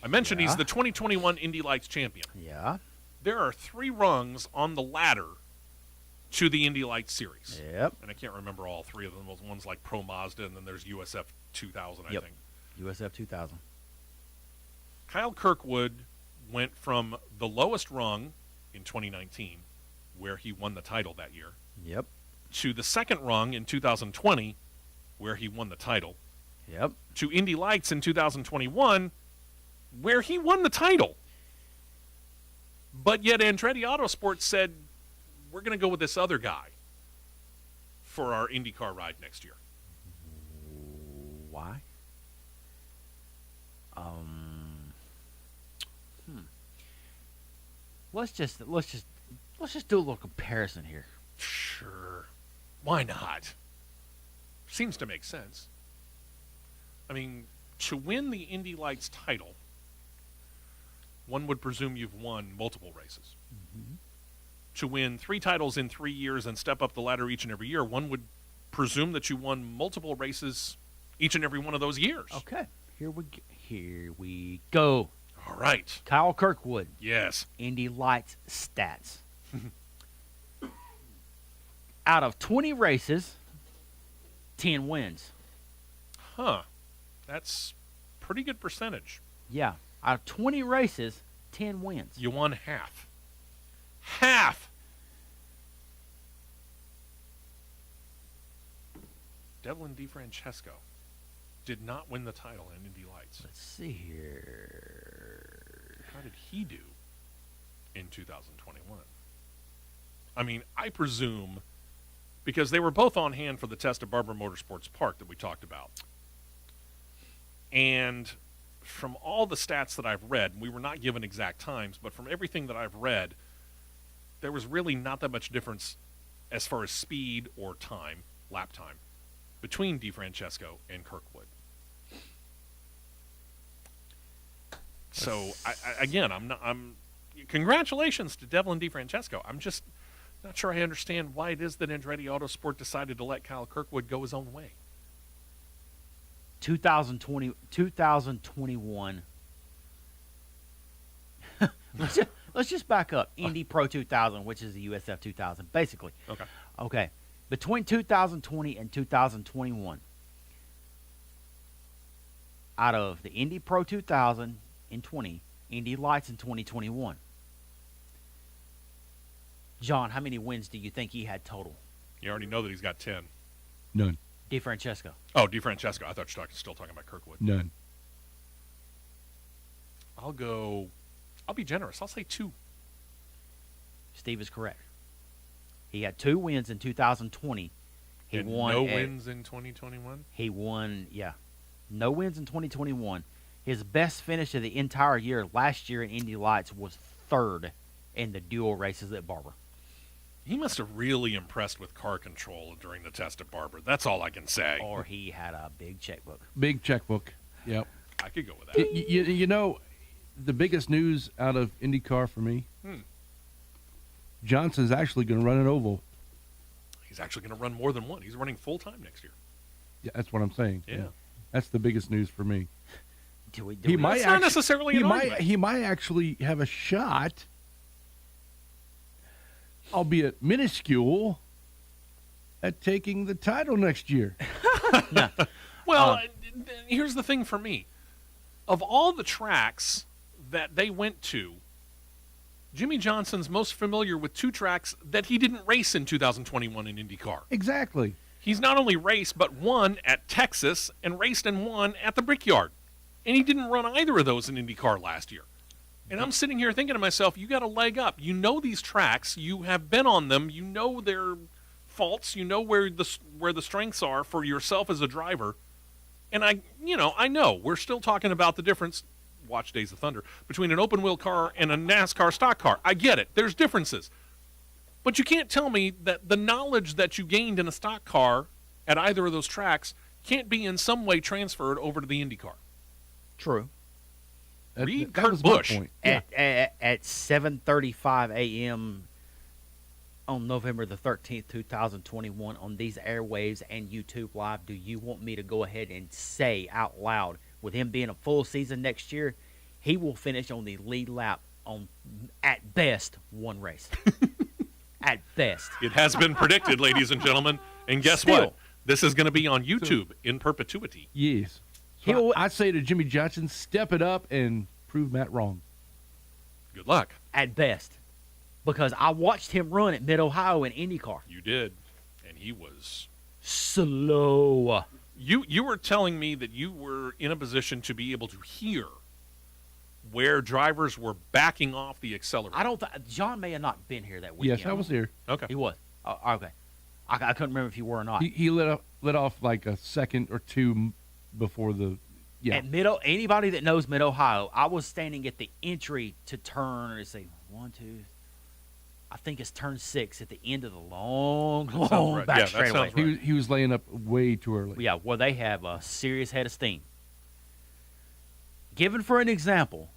I mentioned he's the 2021 Indy Lights champion. Yeah. There are 3 rungs on the ladder to the Indy Lights series. Yep. And I can't remember all 3 of them. One's like Pro Mazda, and then there's USF 2000, I think. USF 2000. Kyle Kirkwood went from the lowest rung in 2019, where he won the title that year, Yep. to the second rung in 2020, where he won the title, Yep. to Indy Lights in 2021, where he won the title. But yet Andretti Autosport said, we're going to go with this other guy for our IndyCar ride next year. Why? Let's just do a little comparison here. Sure. Why not? Seems to make sense. I mean, to win the Indy Lights title, one would presume you've won multiple races. Mm-hmm. To win 3 titles in 3 years and step up the ladder each and every year, one would presume that you won multiple races each and every one of those years. Okay. Here we go. All right. Kyle Kirkwood, Yes. Indy Lights stats. Out of 20 races, 10 wins. Huh. That's pretty good percentage. Yeah. Out of 20 races, 10 wins. You won half. Half! Devlin DeFrancesco did not win the title in Indy Lights. Let's see here. How did he do in 2021? I mean, I presume, because they were both on hand for the test at Barber Motorsports Park that we talked about. And from all the stats that I've read, we were not given exact times, but from everything that I've read, there was really not that much difference as far as speed or time, lap time, between DeFrancesco and Kirkwood. So, I'm congratulations to Devlin DeFrancesco. I'm just not sure I understand why it is that Andretti Autosport decided to let Kyle Kirkwood go his own way. 2021. Let's just back up. Indy Pro 2000, which is the USF 2000, basically. Okay. Between 2020 and 2021, out of the Indy Pro 2000 in 20, Indy Lights in 2021, John, how many wins do you think he had total? You already know that he's got 10. None. DeFrancesco. Oh, DeFrancesco. I thought you were still talking about Kirkwood. None. I'll be generous. I'll say 2. Steve is correct. He had 2 wins in 2020. He and won. No wins in 2021? He won, no wins in 2021. His best finish of the entire year last year in Indy Lights was 3rd in the dual races at Barber. He must have really impressed with car control during the test at Barber. That's all I can say. Or he had a big checkbook. Big checkbook. Yep. I could go with that. You know, the biggest news out of IndyCar for me, Johnson's actually going to run an oval. He's actually going to run more than one. He's running full-time next year. Yeah, that's what I'm saying. Yeah. That's the biggest news for me. That's not necessarily an argument. He might actually have a shot, albeit minuscule, at taking the title next year. Well, here's the thing for me. Of all the tracks that they went to, Jimmy Johnson's most familiar with 2 tracks that he didn't race in 2021 in IndyCar. Exactly. He's not only raced, but won at Texas and raced and won at the Brickyard. And he didn't run either of those in IndyCar last year. And I'm sitting here thinking to myself, you got a leg up. You know these tracks. You have been on them. You know their faults. You know where the strengths are for yourself as a driver. And I know we're still talking about the difference, watch Days of Thunder, between an open-wheel car and a NASCAR stock car. I get it. There's differences. But you can't tell me that the knowledge that you gained in a stock car at either of those tracks can't be in some way transferred over to the IndyCar. True. Read that Kurt was my Busch. point. At 7:35 a.m. on November the 13th, 2021, on these airwaves and YouTube Live, do you want me to go ahead and say out loud, with him being a full season next year, he will finish on the lead lap on, at best, one race. At best. It has been predicted, ladies and gentlemen. And guess Still. what? This is going to be on YouTube in perpetuity. Yes. So I say to Jimmy Johnson, step it up and prove Matt wrong. Good luck. At best. Because I watched him run at Mid-Ohio in IndyCar. You did. And he was... Slow. You were telling me that you were in a position to be able to hear where drivers were backing off the accelerator. John may have not been here that weekend. Yes, I was there. Okay. He was. Okay. I couldn't remember if you were or not. He let off like a second or two before the At anybody that knows Mid-Ohio, I was standing at the entry to turn, let's see, 1, 2, I think it's turn 6 at the end of the long right. back Yeah, that straightaway. sounds right. he was laying up way too early. Yeah, well, they have a serious head of steam. Given for an example,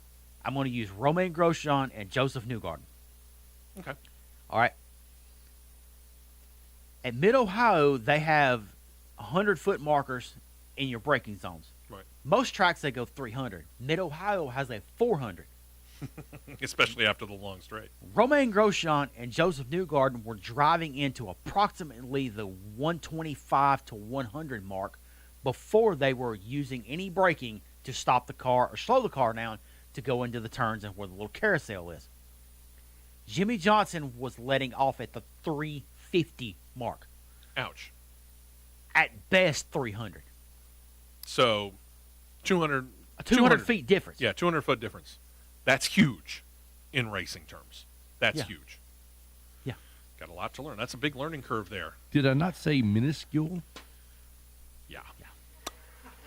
I'm going to use Romain Grosjean and Joseph Newgarden. Okay. All right. At Mid-Ohio, they have 100-foot markers in your braking zones. Right. Most tracks, they go 300. Mid-Ohio has a 400. Especially after the long straight. Romain Grosjean and Joseph Newgarden were driving into approximately the 125 to 100 mark before they were using any braking to stop the car or slow the car down to go into the turns and where the little carousel is. Jimmy Johnson was letting off at the 350 mark. Ouch. At best, 300. So, 200 feet difference. Yeah, 200-foot difference. That's huge in racing terms. That's Yeah. huge. Yeah. Got a lot to learn. That's a big learning curve there. Did I not say minuscule? Yeah.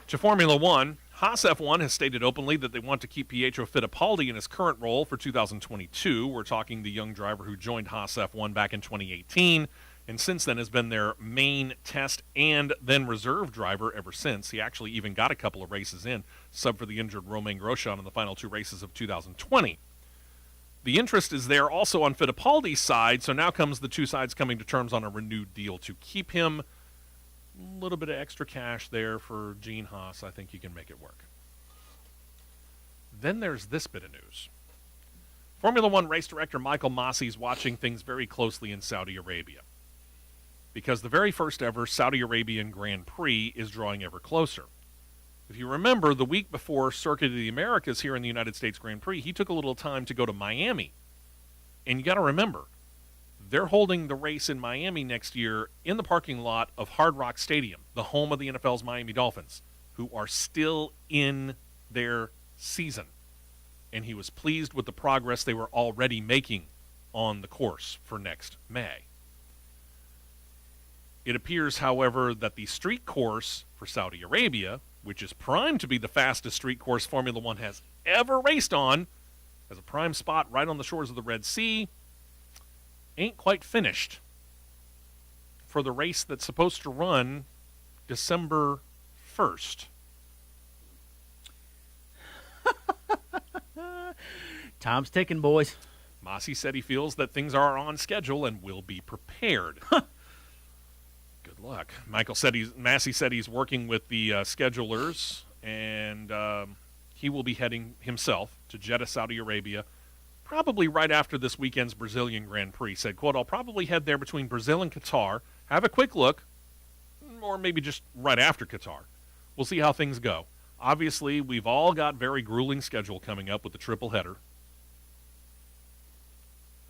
To Formula One, Haas F1 has stated openly that they want to keep Pietro Fittipaldi in his current role for 2022. We're talking the young driver who joined Haas F1 back in 2018, and since then has been their main test and then reserve driver ever since. He actually even got a couple of races in, sub for the injured Romain Grosjean in the final 2 races of 2020. The interest is there also on Fittipaldi's side, so now comes the two sides coming to terms on a renewed deal to keep him. A little bit of extra cash there for Gene Haas. I think you can make it work. Then there's this bit of news. Formula One race director Michael Masi is watching things very closely in Saudi Arabia, because the very first ever Saudi Arabian Grand Prix is drawing ever closer. If you remember, the week before Circuit of the Americas here in the United States Grand Prix, he took a little time to go to Miami. And you got to remember, they're holding the race in Miami next year in the parking lot of Hard Rock Stadium, the home of the NFL's Miami Dolphins, who are still in their season. And he was pleased with the progress they were already making on the course for next May. It appears, however, that the street course for Saudi Arabia, which is primed to be the fastest street course Formula One has ever raced on, has a prime spot right on the shores of the Red Sea, ain't quite finished for the race that's supposed to run December 1st. Time's ticking, boys. Masi said he feels that things are on schedule and will be prepared. Good luck. Masi said he's working with the schedulers, and he will be heading himself to Jeddah, Saudi Arabia, probably right after this weekend's Brazilian Grand Prix. Said, quote, I'll probably head there between Brazil and Qatar, have a quick look, or maybe just right after Qatar. We'll see how things go. Obviously, we've all got very grueling schedule coming up with the triple header.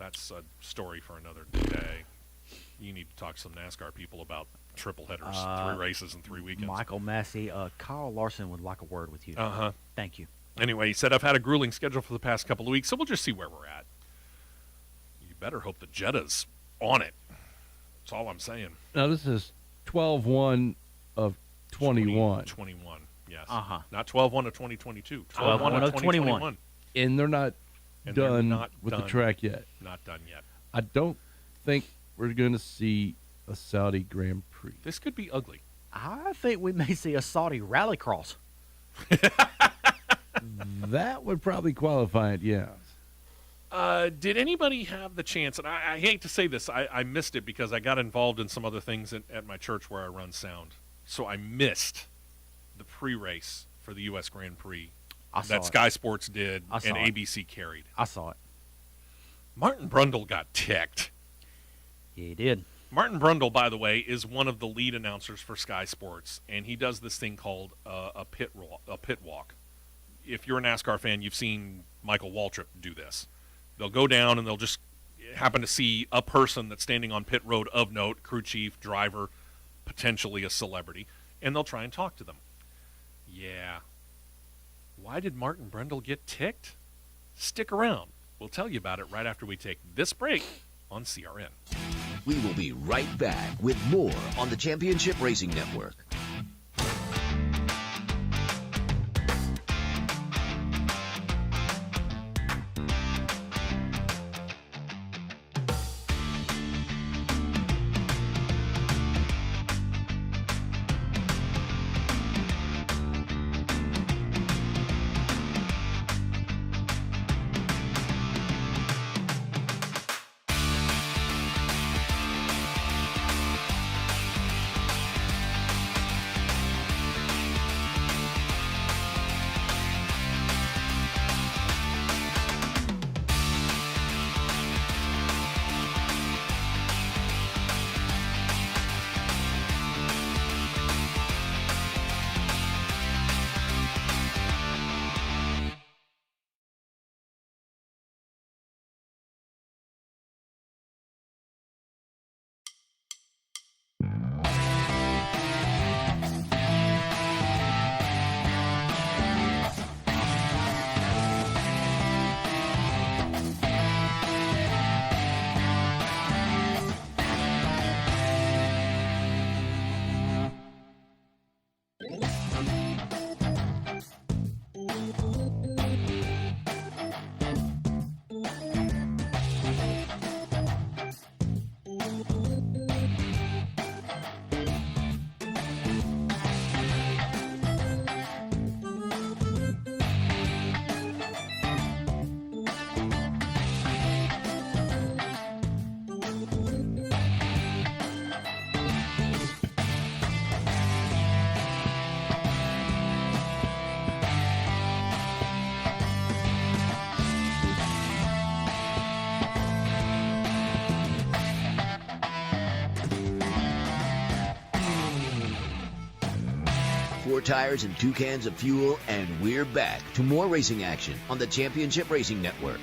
That's a story for another day. You need to talk to some NASCAR people about triple headers, 3 races in 3 weekends. Michael Massey, Kyle Larson would like a word with you. Uh-huh. Thank you. Anyway, he said, I've had a grueling schedule for the past couple of weeks, so we'll just see where we're at. You better hope that Jeddah's on it. That's all I'm saying. Now, this is 12-1 of 21. 21, yes. Uh-huh. Not 12-1 of 2022. 12-1 of 2021. And they're not And they're done not with done. the track yet. Not done yet. I don't think we're going to see a Saudi Grand Prix. This could be ugly. I think we may see a Saudi rallycross. That would probably qualify it, yeah. Did anybody have the chance, and I hate to say this, I missed it because I got involved in some other things at my church where I run sound. So I missed the pre-race for the U.S. Grand Prix that Sky Sports did and ABC carried. I saw it. Martin Brundle got ticked. He did. Martin Brundle, by the way, is one of the lead announcers for Sky Sports, and he does this thing called a pit walk. If you're a NASCAR fan, you've seen Michael Waltrip do this. They'll go down and they'll just happen to see a person that's standing on pit road of note, crew chief, driver, potentially a celebrity, and they'll try and talk to them. Yeah. Why did Martin Brundle get ticked? Stick around. We'll tell you about it right after we take this break on CRN. We will be right back with more on the Championship Racing Network. Four tires and 2 cans of fuel, and we're back to more racing action on the Championship Racing Network.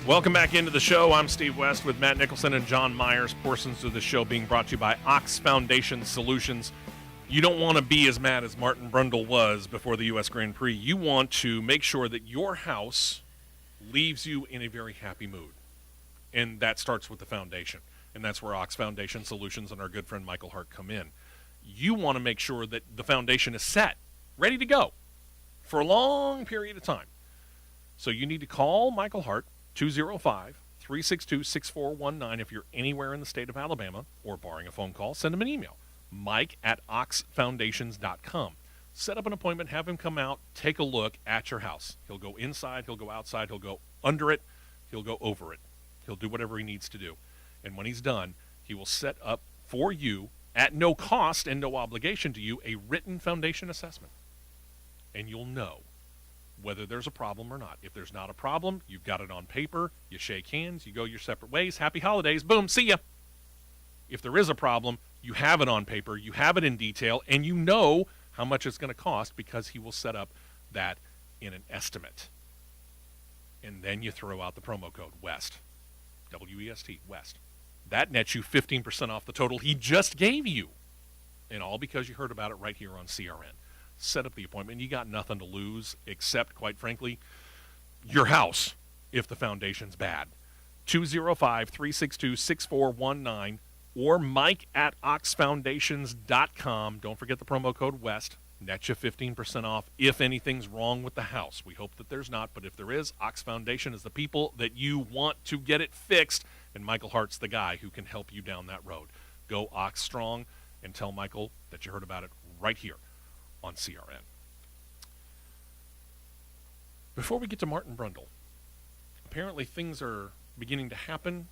Welcome back into the show. I'm Steve West with Matt Nicholson and John Myers. Portions of the show being brought to you by Ox Foundation Solutions. You don't want to be as mad as Martin Brundle was before the U.S. Grand Prix. You want to make sure that your house leaves you in a very happy mood. And that starts with the foundation. And that's where Ox Foundation Solutions and our good friend Michael Hart come in. You want to make sure that the foundation is set, ready to go for a long period of time. So you need to call Michael Hart, 205-362-6419 if you're anywhere in the state of Alabama, or barring a phone call, send him an email, mike@oxfoundations.com. Set up an appointment, have him come out, take a look at your house. He'll go inside, he'll go outside, he'll go under it, he'll go over it. He'll do whatever he needs to do. And when he's done, he will set up for you, at no cost and no obligation to you, a written foundation assessment. And you'll know whether there's a problem or not. If there's not a problem, you've got it on paper, you shake hands, you go your separate ways, happy holidays, boom, see ya. If there is a problem, you have it on paper, you have it in detail, and you know how much it's going to cost because he will set up that in an estimate. And then you throw out the promo code WEST, W-E-S-T, WEST. That nets you 15% off the total he just gave you. And all because you heard about it right here on CRN. Set up the appointment. You got nothing to lose except, quite frankly, your house if the foundation's bad. 205-362-6419 or mike@oxfoundations.com. Don't forget the promo code WEST. Net you 15% off if anything's wrong with the house. We hope that there's not, but if there is, Ox Foundation is the people that you want to get it fixed. and Michael Hart's the guy who can help you down that road. Go Ox Strong and tell Michael that you heard about it right here on CRN. Before we get to Martin Brundle, apparently things are beginning to happen.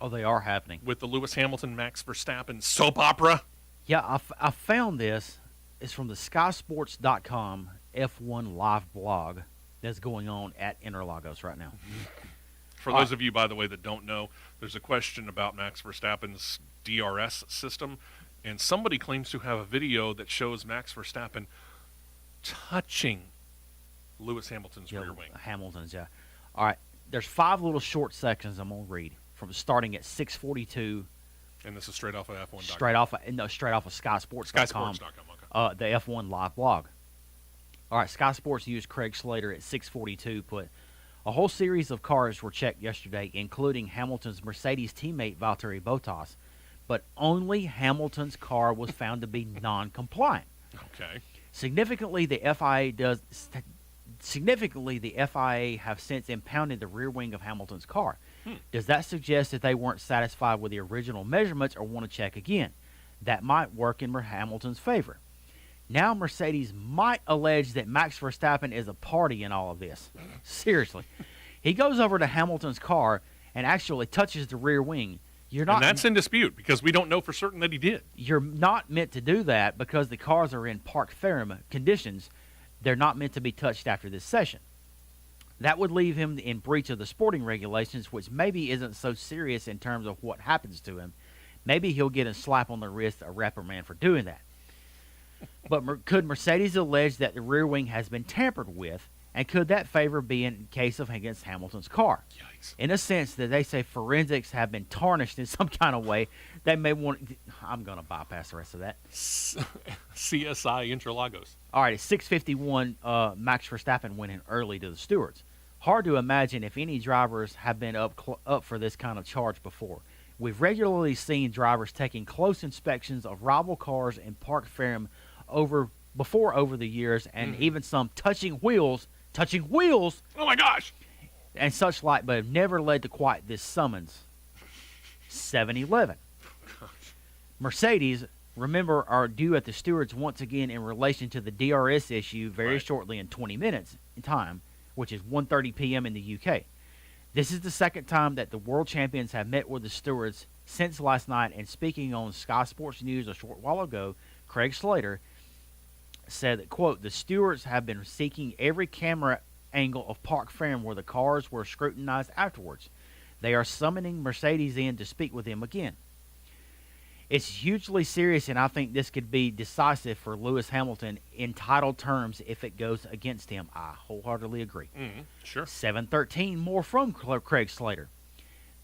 Oh, they are happening. With the Lewis Hamilton, Max Verstappen soap opera. Yeah, I found this. It's from the SkySports.com F1 live blog that's going on at Interlagos right now. For those of you, by the way, that don't know, there's a question about Max Verstappen's DRS system, and somebody claims to have a video that shows Max Verstappen touching Lewis Hamilton's rear wing. Hamilton's, yeah. All right, there's 5 little short sections I'm going to read from starting at 6:42. And this is straight off of F1.com. Straight off of SkySports.com. SkySports.com, okay. The F1 live blog. All right, Sky Sports used Craig Slater at 6:42. Put a whole series of cars were checked yesterday, including Hamilton's Mercedes teammate Valtteri Bottas, but only Hamilton's car was found to be non-compliant. Okay. Significantly, the FIA have since impounded the rear wing of Hamilton's car. Does that suggest that they weren't satisfied with the original measurements or want to check again? That might work in Hamilton's favor. Now Mercedes might allege that Max Verstappen is a party in all of this. Seriously. He goes over to Hamilton's car and actually touches the rear wing. And that's in dispute because we don't know for certain that he did. You're not meant to do that because the cars are in parc ferme conditions. They're not meant to be touched after this session. That would leave him in breach of the sporting regulations, which maybe isn't so serious in terms of what happens to him. Maybe he'll get a slap on the wrist, a reprimand for doing that. But could Mercedes allege that the rear wing has been tampered with, and could that favor be in case of against Hamilton's car? Yikes. In a sense that they say forensics have been tarnished in some kind of way, they may want. I'm going to bypass the rest of that. CSI Interlagos. All right, at 6:51, Max Verstappen went in early to the stewards. Hard to imagine if any drivers have been up for this kind of charge before. We've regularly seen drivers taking close inspections of rival cars in parc ferme over the years, and even some touching wheels. Oh my gosh! And such like, but have never led to quite this summons. 7-11. Mercedes, remember, are due at the stewards once again in relation to the DRS issue very shortly in 20 minutes in time, which is 1:30 p.m. in the UK. This is the second time that the world champions have met with the stewards since last night, and speaking on Sky Sports News a short while ago, Craig Slater said that, quote, the stewards have been seeking every camera angle of parc ferme where the cars were scrutinized afterwards. They are summoning Mercedes in to speak with him again. It's hugely serious, and I think this could be decisive for Lewis Hamilton in title terms if it goes against him. I wholeheartedly agree. Sure. 7:13 more from Craig Slater.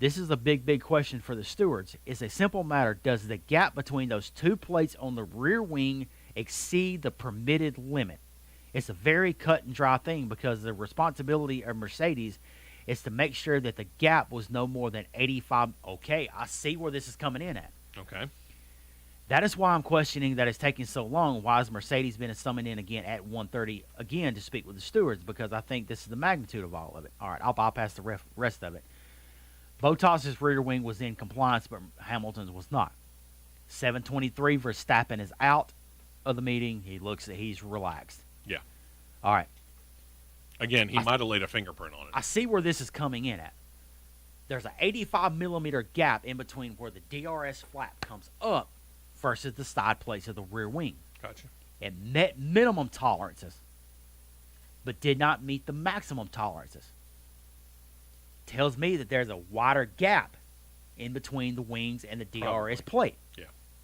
This is a big question for the stewards. It's a simple matter. Does the gap between those two plates on the rear wing exceed the permitted limit? It's a very cut and dry thing because the responsibility of Mercedes is to make sure that the gap was no more than 85. Okay, I see where this is coming in at. Okay. That is why I'm questioning that it's taking so long. Why has Mercedes been summoned in again at 1:30 again to speak with the stewards? Because I think this is the magnitude of all of it. All right, I'll bypass the rest of it. Bottas's rear wing was in compliance, but Hamilton's was not. 7:23, Verstappen is out of the meeting. He's relaxed. Yeah. All right. Again, he might have laid a fingerprint on it. I see where this is coming in at. There's an 85 millimeter gap in between where the DRS flap comes up versus the side plates of the rear wing. Gotcha. It met minimum tolerances, but did not meet the maximum tolerances. Tells me that there's a wider gap in between the wings and the DRS plate,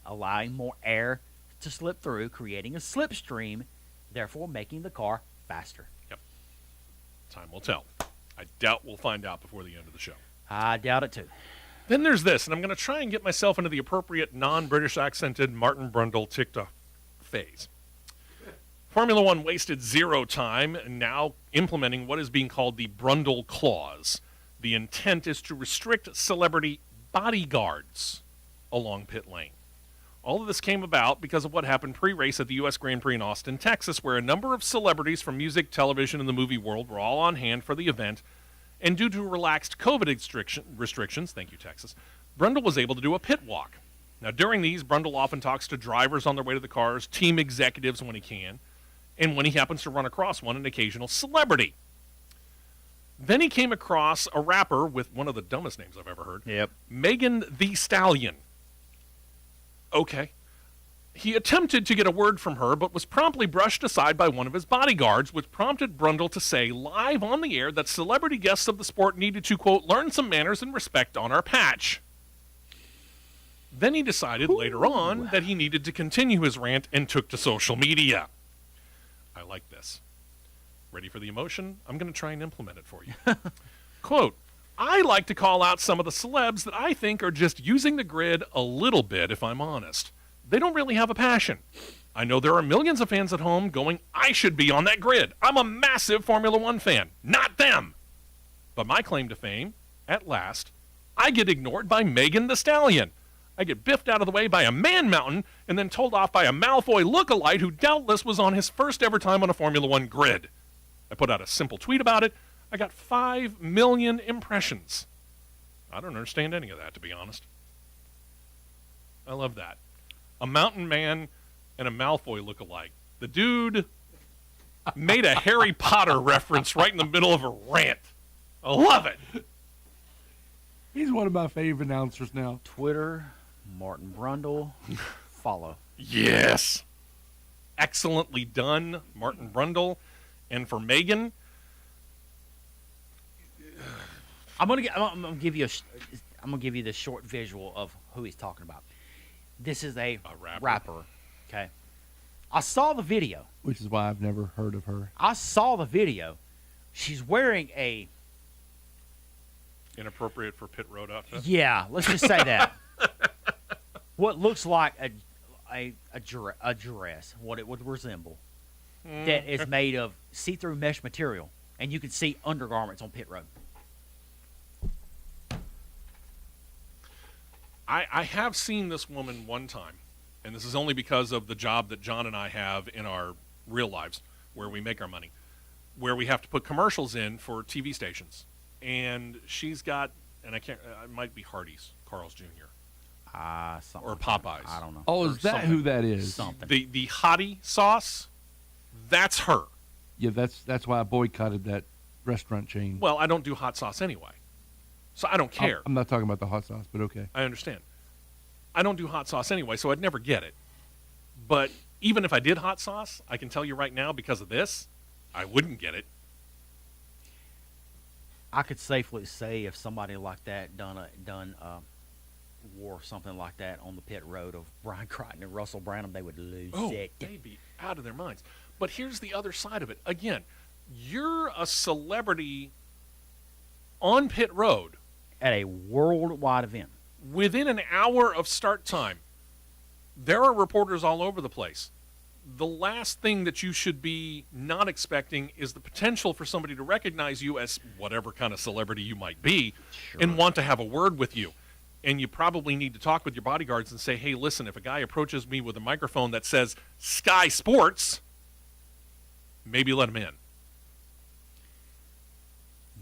allowing more air to slip through, creating a slipstream, therefore making the car faster. Yep. Time will tell. I doubt we'll find out before the end of the show. I doubt it too. Then there's this, and I'm going to try and get myself into the appropriate non-British accented Martin Brundle TikTok phase. Formula One wasted zero time and now implementing what is being called the Brundle Clause. The intent is to restrict celebrity bodyguards along pit lane. All of this came about because of what happened pre-race at the U.S. Grand Prix in Austin, Texas, where a number of celebrities from music, television, and the movie world were all on hand for the event, And due to relaxed COVID restrictions, thank you, Texas, Brundle was able to do a pit walk. Now, during these, Brundle often talks to drivers on their way to the cars, team executives when he can, and when he happens to run across one, an occasional celebrity. Then he came across a rapper with one of the dumbest names I've ever heard. Yep. Megan Thee Stallion. Okay. He attempted to get a word from her, but was promptly brushed aside by one of his bodyguards, which prompted Brundle to say live on the air that celebrity guests of the sport needed to, quote, learn some manners and respect on our patch. Then he decided later on that he needed to continue his rant and took to social media. I like this. Ready for the emotion? I'm going to try and implement it for you. Quote, I like to call out some of the celebs that I think are just using the grid a little bit, if I'm honest. They don't really have a passion. I know there are millions of fans at home going, I should be on that grid. I'm a massive Formula One fan, not them. But my claim to fame, at last, I get ignored by Megan Thee Stallion. I get biffed out of the way by a man mountain and then told off by a Malfoy lookalike who doubtless was on his first ever time on a Formula One grid. I put out a simple tweet about it. I got 5 million impressions. I don't understand any of that, to be honest. I love that. A mountain man and a Malfoy lookalike. The dude made a Harry Potter reference right in the middle of a rant. I love it. He's one of my favorite announcers now. Twitter, Martin Brundle, follow. Yes. Excellently done, Martin Brundle. And for Megan, I'm gonna give you this short visual of who he's talking about. This is a rapper. Okay. I saw the video. Which is why I've never heard of her. I saw the video. She's wearing a inappropriate for pit road outfit. Yeah, let's just say that. What looks like a dress, what it would resemble, that is made of see-through mesh material, and you can see undergarments on pit road. I have seen this woman one time, and this is only because of the job that John and I have in our real lives, where we make our money, where we have to put commercials in for TV stations. And she's got, and it might be Hardee's, Carl's Jr. Or Popeyes. I don't know. Oh, is that who that is? Something. The hottie sauce, that's her. Yeah, that's why I boycotted that restaurant chain. Well, I don't do hot sauce anyway, so I don't care. I'm not talking about the hot sauce, but okay. I understand. I don't do hot sauce anyway, so I'd never get it. But even if I did hot sauce, I can tell you right now, because of this, I wouldn't get it. I could safely say if somebody like that wore something like that on the pit road of Brian Crichton and Russell Branham, they would lose it. They'd be out of their minds. But here's the other side of it. Again, you're a celebrity on pit road at a worldwide event. Within an hour of start time, there are reporters all over the place. The last thing that you should be not expecting is the potential for somebody to recognize you as whatever kind of celebrity you might be, and want to have a word with you. And you probably need to talk with your bodyguards and say, hey, listen, if a guy approaches me with a microphone that says Sky Sports, maybe let him in.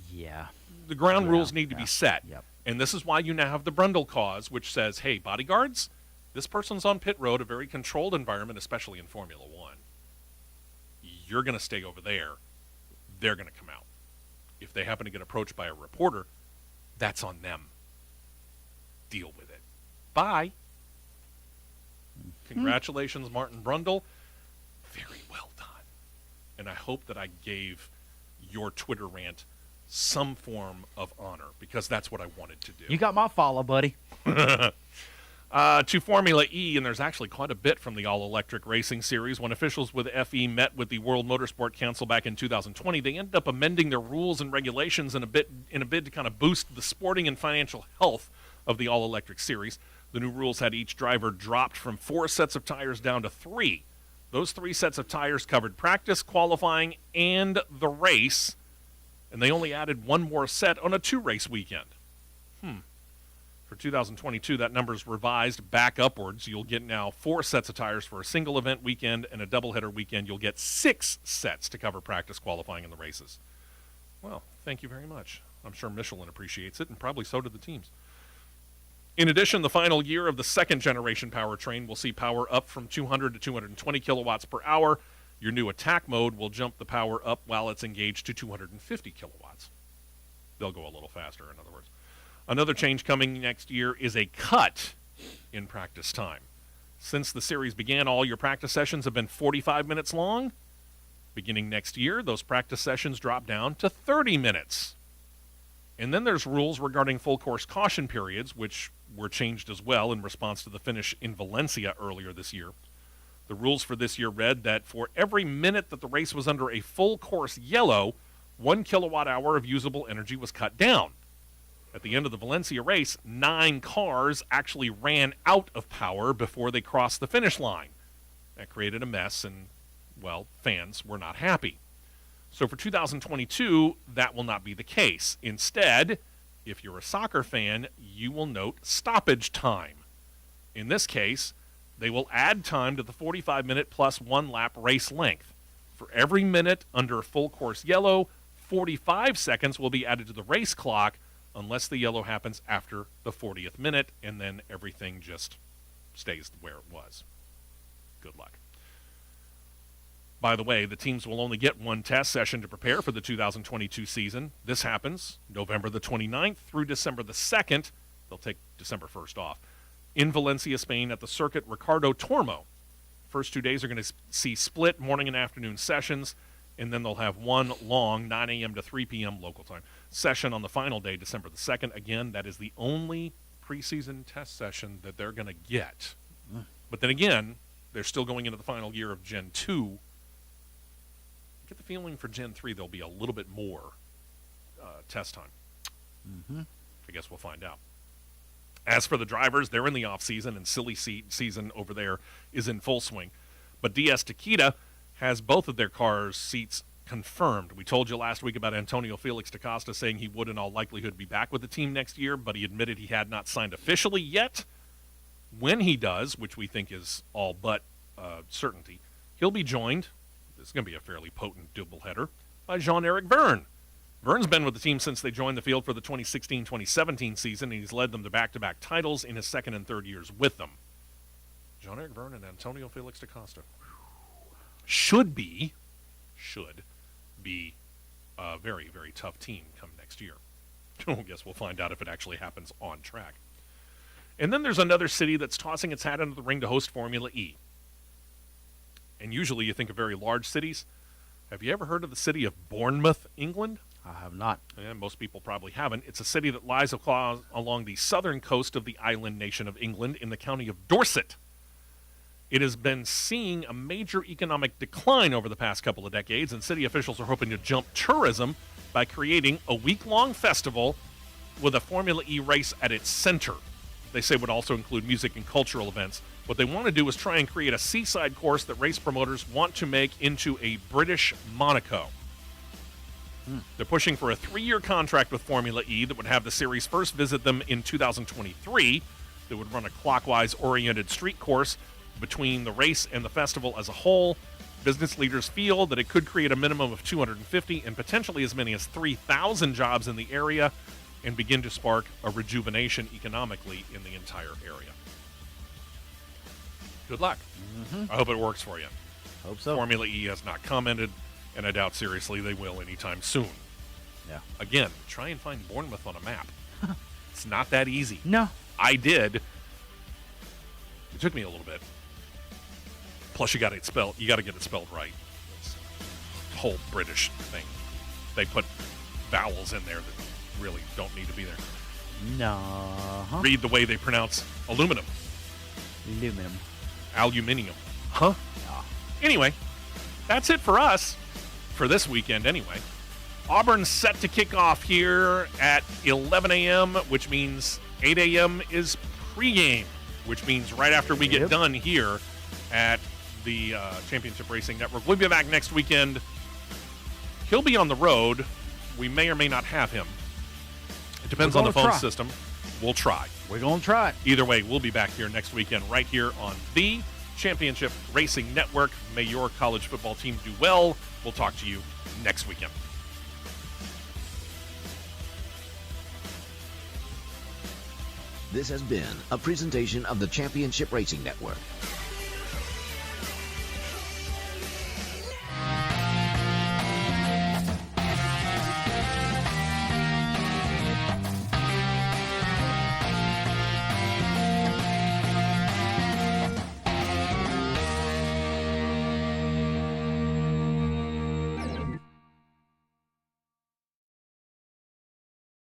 Yeah. The ground rules need to be set. Yep. And this is why you now have the Brundle Clause, which says, hey, bodyguards, this person's on pit road, a very controlled environment, especially in Formula One. You're going to stay over there. They're going to come out. If they happen to get approached by a reporter, that's on them. Deal with it. Bye. Congratulations, Martin Brundle. Very well done. And I hope that I gave your Twitter rant some form of honor, because that's what I wanted to do. You got my follow, buddy. To Formula E, and there's actually quite a bit from the all-electric racing series. When officials with FE met with the World Motorsport Council back in 2020, they ended up amending their rules and regulations in a bid to kind of boost the sporting and financial health of the all-electric series. The new rules had each driver dropped from 4 sets of tires down to 3. Those 3 sets of tires covered practice, qualifying, and the race, and they only added 1 more set on a 2-race weekend. For 2022, that number's revised back upwards. You'll get now 4 sets of tires for a single event weekend, and a doubleheader weekend. You'll get 6 sets to cover practice, qualifying, and the races. Well, thank you very much. I'm sure Michelin appreciates it, and probably so do the teams. In addition, the final year of the second-generation powertrain will see power up from 200 to 220 kilowatts per hour. Your new attack mode will jump the power up while it's engaged to 250 kilowatts. They'll go a little faster, in other words. Another change coming next year is a cut in practice time. Since the series began, all your practice sessions have been 45 minutes long. Beginning next year, those practice sessions drop down to 30 minutes. And then there's rules regarding full course caution periods, which were changed as well in response to the finish in Valencia earlier this year. The rules for this year read that for every minute that the race was under a full course yellow, 1 kilowatt hour of usable energy was cut down. At the end of the Valencia race, 9 cars actually ran out of power before they crossed the finish line. That created a mess, and, well, fans were not happy. So for 2022, that will not be the case. Instead, if you're a soccer fan, you will note stoppage time. In this case, they will add time to the 45-minute plus 1 lap race length. For every minute under full course yellow, 45 seconds will be added to the race clock unless the yellow happens after the 40th minute, and then everything just stays where it was. Good luck. By the way, the teams will only get 1 test session to prepare for the 2022 season. This happens November the 29th through December the 2nd. They'll take December 1st off. In Valencia, Spain, at the circuit Ricardo Tormo. First 2 days are going to see split morning and afternoon sessions, and then they'll have 1 long 9 a.m. to 3 p.m. local time session on the final day, December the 2nd. Again, that is the only preseason test session that they're going to get. But then again, they're still going into the final year of Gen 2. I get the feeling for Gen 3 there'll be a little bit more test time. I guess we'll find out. As for the drivers, they're in the off-season, and silly season over there is in full swing. But DS Takeda has both of their cars' seats confirmed. We told you last week about Antonio Felix da Costa saying he would in all likelihood be back with the team next year, but he admitted he had not signed officially yet. When he does, which we think is all but certainty, he'll be joined, this is going to be a fairly potent doubleheader, by Jean-Eric Vergne. Vergne's been with the team since they joined the field for the 2016-2017 season, and he's led them to back-to-back titles in his second and third years with them. Jean-Eric Vergne and Antonio Felix da Costa. Should be a very, very tough team come next year. I guess we'll find out if it actually happens on track. And then there's another city that's tossing its hat into the ring to host Formula E. And usually you think of very large cities. Have you ever heard of the city of Bournemouth, England? I have not. And most people probably haven't. It's a city that lies along the southern coast of the island nation of England in the county of Dorset. It has been seeing a major economic decline over the past couple of decades, and city officials are hoping to jump tourism by creating a week-long festival with a Formula E race at its center. They say would also include music and cultural events. What they want to do is try and create a seaside course that race promoters want to make into a British Monaco. They're pushing for a 3-year contract with Formula E that would have the series first visit them in 2023. That would run a clockwise-oriented street course between the race and the festival as a whole. Business leaders feel that it could create a minimum of 250 and potentially as many as 3,000 jobs in the area and begin to spark a rejuvenation economically in the entire area. Good luck. I hope it works for you. Hope so. Formula E has not commented, and I doubt seriously they will anytime soon. Yeah. Again, try and find Bournemouth on a map. It's not that easy. No. I did. It took me a little bit. Plus, you got to get it spelled right. It's a whole British thing. They put vowels in there that really don't need to be there. No. Read the way they pronounce aluminum. Aluminum. Aluminium. Huh? No. Anyway, that's it for us for this weekend anyway. Auburn's set to kick off here at 11 a.m., which means 8 a.m. is pregame, which means right after we get done here at the Championship Racing Network. We'll be back next weekend. He'll be on the road. We may or may not have him. It depends on the phone system. We'll try. We're going to try it. Either way, we'll be back here next weekend right here on the Championship Racing Network. May your college football team do well. We'll talk to you next weekend. This has been a presentation of the Championship Racing Network.